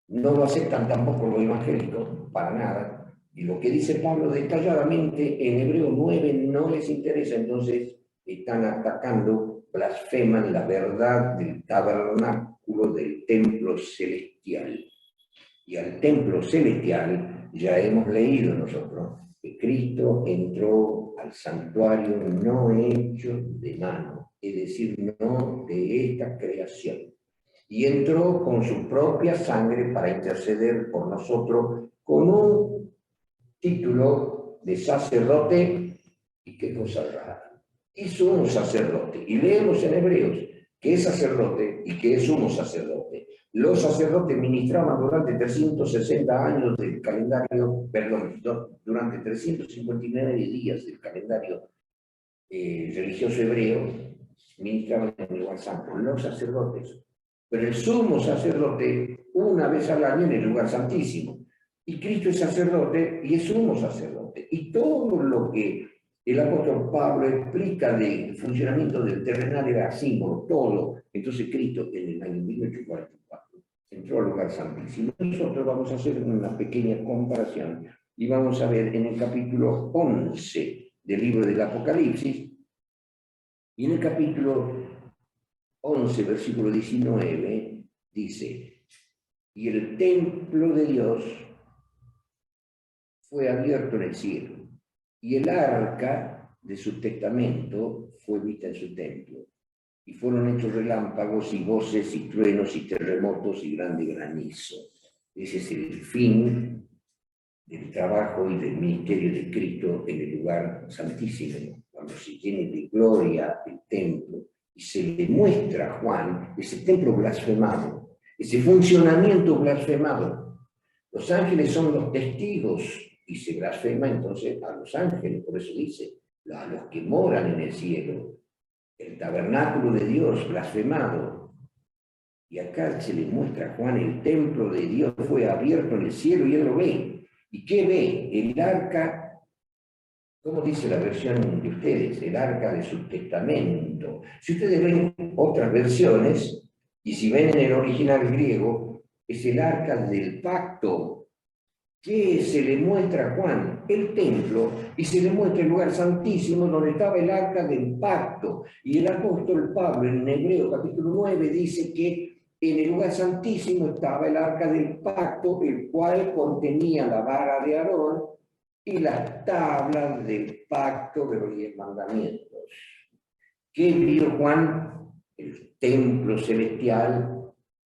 Speaker 1: No lo aceptan tampoco los evangélicos, para nada. Y lo que dice Pablo detalladamente en Hebreos 9 no les interesa, entonces están atacando, blasfeman la verdad del tabernáculo, del templo celestial. Y al templo celestial ya hemos leído nosotros que Cristo entró al santuario no hecho de mano, es decir, no de esta creación. Y entró con su propia sangre para interceder por nosotros, con un título de sacerdote, y qué cosa rara, y sumo sacerdote. Y leemos en Hebreos que es sacerdote y que es sumo sacerdote. Los sacerdotes ministraban durante 360 años del calendario, perdón, durante 359 días del calendario religioso hebreo, ministraban en el lugar santo, los sacerdotes. Pero el sumo sacerdote, una vez al año en el lugar santísimo. Y Cristo es sacerdote y es sumo sacerdote. Y todo lo que el apóstol Pablo explica del funcionamiento del terrenal era símbolo, todo. Entonces Cristo en el año 1844 entró al lugar santísimo. Nosotros vamos a hacer una pequeña comparación y vamos a ver en el capítulo 11 del libro del Apocalipsis, y en el capítulo 11, versículo 19, dice: y el templo de Dios fue abierto en el cielo, y el arca de su testamento fue vista en su templo, y fueron hechos relámpagos y voces y truenos y terremotos y grande granizo. Ese es el fin del trabajo y del ministerio de Cristo en el lugar santísimo, cuando se llene de gloria el templo y se le muestra a Juan ese templo blasfemado, ese funcionamiento blasfemado. Los ángeles son los testigos y se blasfema entonces a los ángeles, por eso dice, a los que moran en el cielo, el tabernáculo de Dios blasfemado. Y acá se le muestra a Juan el templo de Dios fue abierto en el cielo y él lo ve. ¿Y qué ve? El arca, ¿cómo dice la versión de ustedes? El arca de su testamento. Si ustedes ven otras versiones, y si ven en el original griego, es el arca del pacto. ¿Qué se le muestra a Juan? El templo, y se le muestra el lugar santísimo donde estaba el arca del pacto. Y el apóstol Pablo en Hebreos capítulo 9 dice que en el lugar santísimo estaba el arca del pacto, el cual contenía la vara de Aarón y las tablas del pacto de los 10 mandamientos. ¿Qué vio Juan? El templo celestial.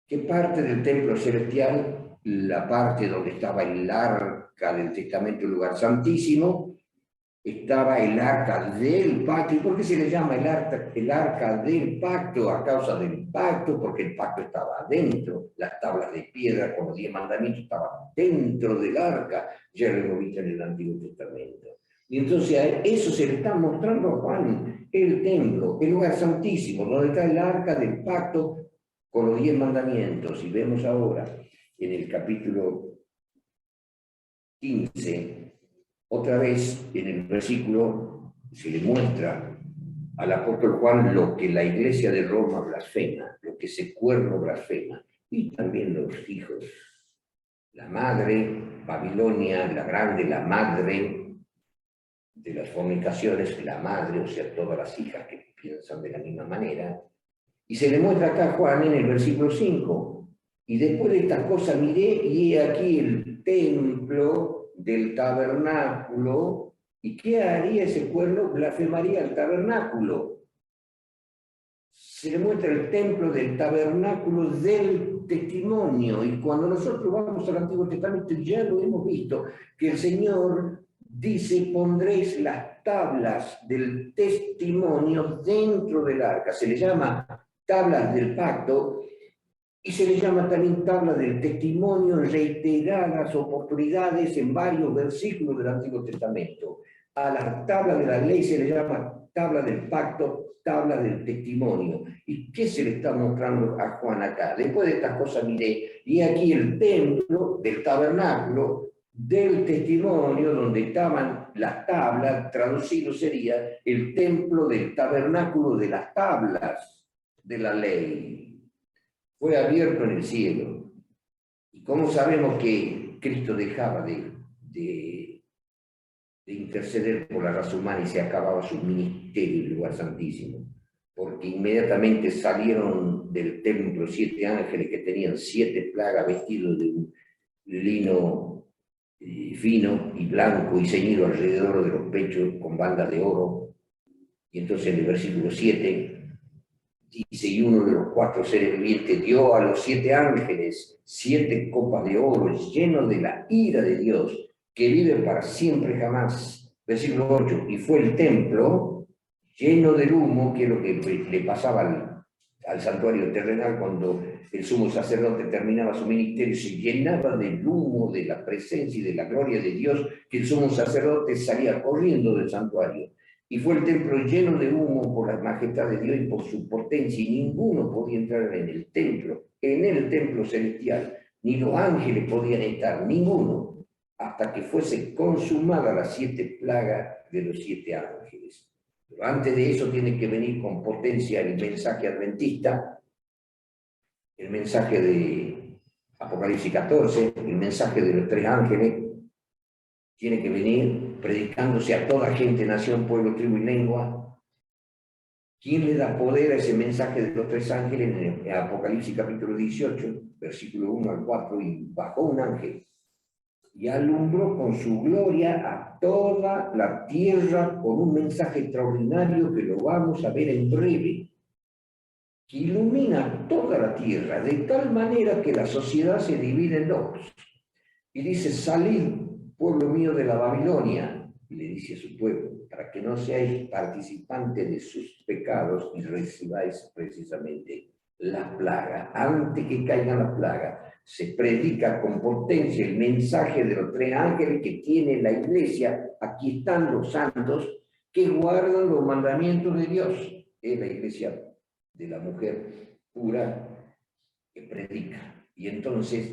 Speaker 1: ¿Qué parte del templo celestial? La parte donde estaba el arca del testamento, el lugar santísimo, estaba el arca del pacto. ¿Y por qué se le llama el arca del pacto? A causa del pacto, porque el pacto estaba adentro, las tablas de piedra con los 10 mandamientos estaban dentro del arca, ya lo hemos visto en el Antiguo Testamento. Y entonces a eso se le está mostrando a Juan, el templo, el lugar santísimo, donde está el arca del pacto con los 10 mandamientos. Y vemos ahora en el capítulo 15, otra vez en el versículo se le muestra al apóstol Juan lo que la iglesia de Roma blasfema, lo que ese cuerno blasfema, y también los hijos. La madre, Babilonia, la grande, la madre de las fornicaciones, la madre, o sea, todas las hijas que piensan de la misma manera. Y se le muestra acá a Juan en el versículo 5. Y después de estas cosas miré, y he aquí el templo del tabernáculo. ¿Y qué haría ese cuerno? Blasfemaría el tabernáculo. Se le muestra el templo del tabernáculo del testimonio. Y cuando nosotros vamos al Antiguo Testamento ya lo hemos visto, que el Señor dice, pondréis las tablas del testimonio dentro del arca. Se le llama tablas del pacto y se le llama también tabla del testimonio en reiteradas oportunidades en varios versículos del Antiguo Testamento. A la tabla de la ley se le llama tabla del pacto, tabla del testimonio. ¿Y qué se le está mostrando a Juan acá? Después de estas cosas miré, y aquí el templo del tabernáculo del testimonio, donde estaban las tablas, traducido sería el templo del tabernáculo de las tablas de la ley. Fue abierto en el cielo. ¿Y cómo sabemos que Cristo dejaba de interceder por la raza humana y se acababa su ministerio en el lugar santísimo? Porque inmediatamente salieron del templo 7 ángeles que tenían 7 plagas vestidos de un lino fino y blanco y ceñido alrededor de los pechos con bandas de oro. Y entonces en el versículo 7 dice, y uno de los 4 seres vivientes dio a los 7 ángeles 7 copas de oro llenos de la ira de Dios, que vive para siempre jamás. Versículo 8, y fue el templo lleno del humo, que es lo que le pasaba al santuario terrenal cuando el sumo sacerdote terminaba su ministerio, se llenaba del humo de la presencia y de la gloria de Dios, que el sumo sacerdote salía corriendo del santuario. Y fue el templo lleno de humo por la majestad de Dios y por su potencia, y ninguno podía entrar en el templo celestial, ni los ángeles podían estar, ninguno, hasta que fuese consumada las 7 plagas de los 7 ángeles. Pero antes de eso tiene que venir con potencia el mensaje adventista, el mensaje de Apocalipsis 14, el mensaje de los 3 ángeles, tiene que venir predicándose a toda gente, nación, pueblo, tribu y lengua. ¿Quién le da poder a ese mensaje de los 3 ángeles? En Apocalipsis capítulo 18, versículo 1 al 4, y bajó un ángel y alumbró con su gloria a toda la tierra con un mensaje extraordinario que lo vamos a ver en breve, que ilumina toda la tierra de tal manera que la sociedad se divide en dos. Y dice, salid, pueblo mío de la Babilonia, y le dice a su pueblo, para que no seáis participantes de sus pecados y recibáis precisamente la plaga. Antes que caiga la plaga, se predica con potencia el mensaje de los 3 ángeles que tiene la iglesia. Aquí están los santos que guardan los mandamientos de Dios. Es la iglesia de la mujer pura que predica. Y entonces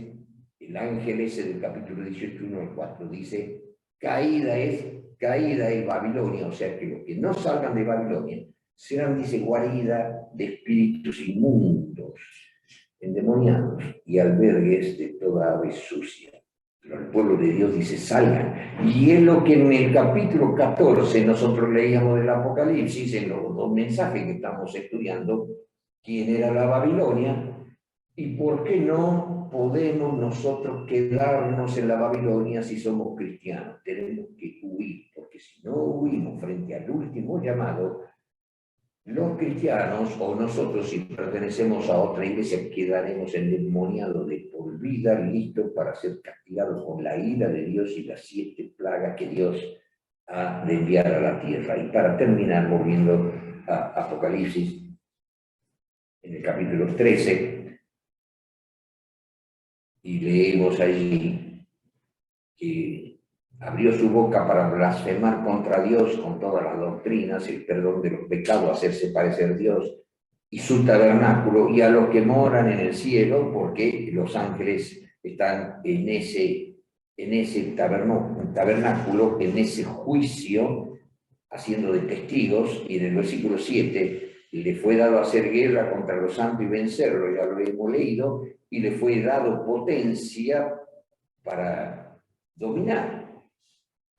Speaker 1: el ángel ese del capítulo 18, 1 al 4 dice, caída es Babilonia, o sea que los que no salgan de Babilonia serán, dice, guarida de espíritus inmundos, endemoniados y albergues de toda ave sucia. Pero el pueblo de Dios dice, salgan. Y es lo que en el capítulo 14 nosotros leíamos del Apocalipsis, en los 2 mensajes que estamos estudiando, quién era la Babilonia y por qué no podemos nosotros quedarnos en la Babilonia si somos cristianos. Tenemos que huir, porque si no huimos frente al último llamado, los cristianos o nosotros, si pertenecemos a otra iglesia, quedaremos endemoniados de por vida, listos para ser castigados con la ira de Dios y las 7 plagas que Dios ha de enviar a la tierra. Y para terminar, volviendo a Apocalipsis, en el capítulo 13, y leemos allí que abrió su boca para blasfemar contra Dios con todas las doctrinas, el perdón de los pecados, hacerse parecer a Dios, y su tabernáculo, y a los que moran en el cielo, porque los ángeles están en ese tabernáculo, en ese juicio, haciendo de testigos, y en el versículo 7, le fue dado hacer guerra contra los santos y vencerlo, ya lo hemos leído, y le fue dado potencia para dominar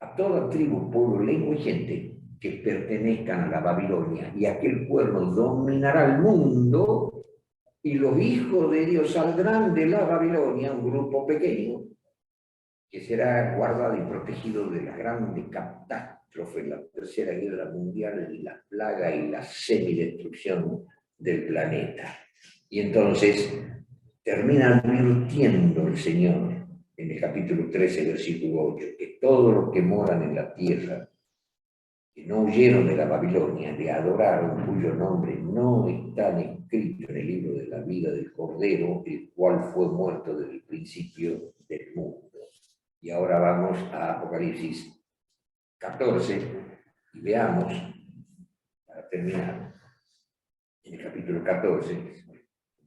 Speaker 1: a toda tribu, pueblo, lengua y gente que pertenezcan a la Babilonia, y aquel pueblo dominará el mundo, y los hijos de Dios saldrán de la Babilonia, un grupo pequeño, que será guardado y protegido de la grande catástrofe, la tercera guerra mundial, y la plaga y la semidestrucción del planeta. Y entonces termina advirtiendo el Señor en el capítulo 13, versículo 8, que todos los que moran en la tierra, que no huyeron de la Babilonia, le adoraron, cuyo nombre no está escrito en el libro de la vida del Cordero, el cual fue muerto desde el principio del mundo. Y ahora vamos a Apocalipsis 14 y veamos, para terminar, en el capítulo 14,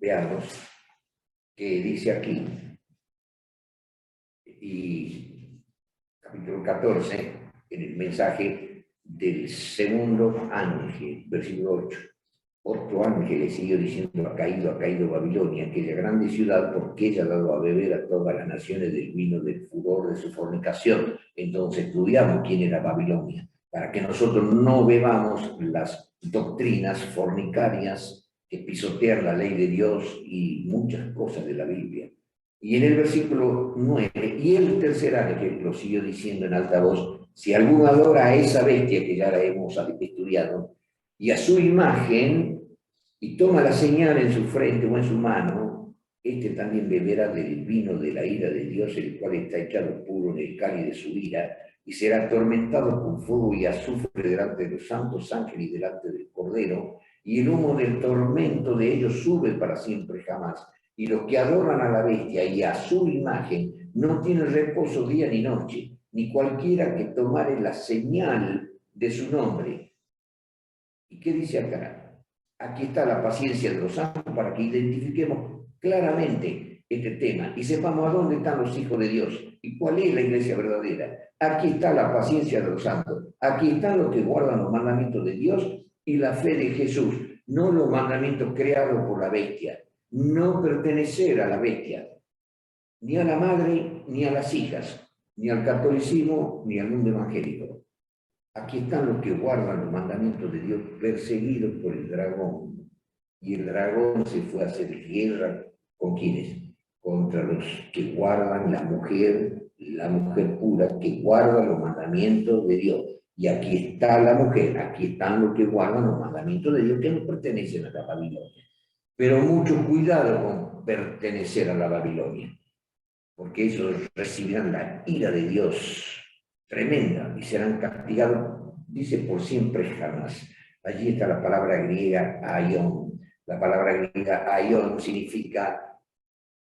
Speaker 1: veamos qué dice aquí. Y capítulo 14, en el mensaje del segundo ángel, versículo 8. Otro ángel le siguió diciendo, ha caído Babilonia, aquella grande ciudad, porque ella ha dado a beber a todas las naciones del vino del furor de su fornicación. Entonces estudiamos quién era Babilonia, para que nosotros no bebamos las doctrinas fornicarias que pisotean la ley de Dios y muchas cosas de la Biblia. Y en el versículo 9, y el tercer ángel lo siguió diciendo en alta voz, si alguno adora a esa bestia que ya la hemos estudiado, y a su imagen, y toma la señal en su frente o en su mano, este también beberá del vino de la ira de Dios, el cual está echado puro en el cáliz de su ira, y será atormentado con fuego y azufre delante de los santos ángeles y delante del Cordero, y el humo del tormento de ellos sube para siempre jamás. Y los que adoran a la bestia y a su imagen no tienen reposo día ni noche, ni cualquiera que tomare la señal de su nombre. ¿Y qué dice acá? Aquí está la paciencia de los santos para que identifiquemos claramente este tema y sepamos a dónde están los hijos de Dios y cuál es la iglesia verdadera. Aquí está la paciencia de los santos. Aquí están los que guardan los mandamientos de Dios y la fe de Jesús, no los mandamientos creados por la bestia. No pertenecer a la bestia, ni a la madre, ni a las hijas, ni al catolicismo, ni al mundo evangélico. Aquí están los que guardan los mandamientos de Dios, perseguidos por el dragón. Y el dragón se fue a hacer guerra ¿con quiénes? Contra los que guardan la mujer, la mujer pura que guarda los mandamientos de Dios. Y aquí está la mujer, aquí están los que guardan los mandamientos de Dios que no pertenecen a la Babilonia. Pero mucho cuidado con pertenecer a la Babilonia, porque ellos recibirán la ira de Dios tremenda y serán castigados, dice, por siempre jamás. Allí está la palabra griega aion. La palabra griega aion significa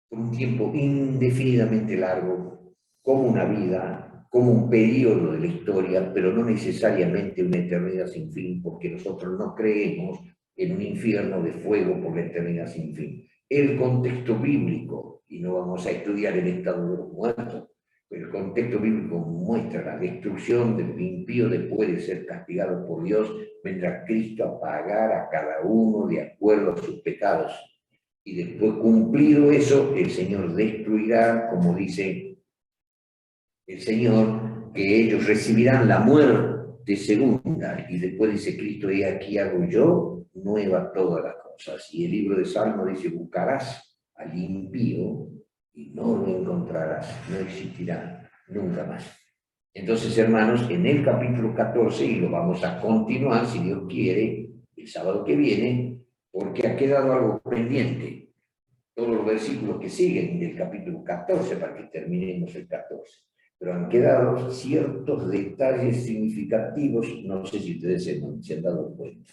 Speaker 1: por un tiempo indefinidamente largo, como una vida, como un periodo de la historia, pero no necesariamente una eternidad sin fin, porque nosotros no creemos en un infierno de fuego por la eternidad sin fin. El contexto bíblico, y no vamos a estudiar el estado de los muertos, pero el contexto bíblico muestra la destrucción del impío después de ser castigado por Dios, vendrá Cristo a pagar a cada uno de acuerdo a sus pecados. Y después, cumplido eso, el Señor destruirá, como dice el Señor, que ellos recibirán la muerte segunda. Y después dice Cristo, he aquí hago yo nueva todas las cosas. Y el libro de Salmo dice, buscarás al impío y no lo encontrarás, no existirá nunca más. Entonces, hermanos, en el capítulo 14, y lo vamos a continuar, si Dios quiere, el sábado que viene, porque ha quedado algo pendiente. Todos los versículos que siguen del capítulo 14 para que terminemos el 14. Pero han quedado ciertos detalles significativos, no sé si ustedes se han dado cuenta.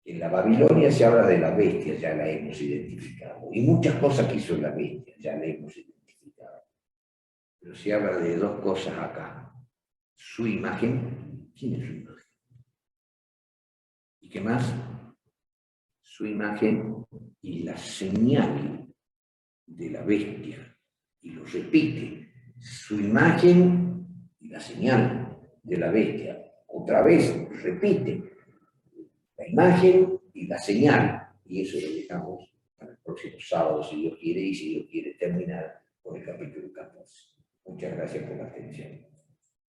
Speaker 1: En la Babilonia se habla de la bestia, ya la hemos identificado. Y muchas cosas que hizo la bestia, ya la hemos identificado. Pero se habla de dos cosas acá. Su imagen, ¿quién es su imagen? ¿Y qué más? Su imagen y la señal de la bestia. Y lo repite, su imagen y la señal de la bestia. Otra vez, repite, la imagen y la señal. Y eso lo dejamos para el próximo sábado, si Dios quiere, y si Dios quiere terminar con el capítulo 14. Muchas gracias por la atención.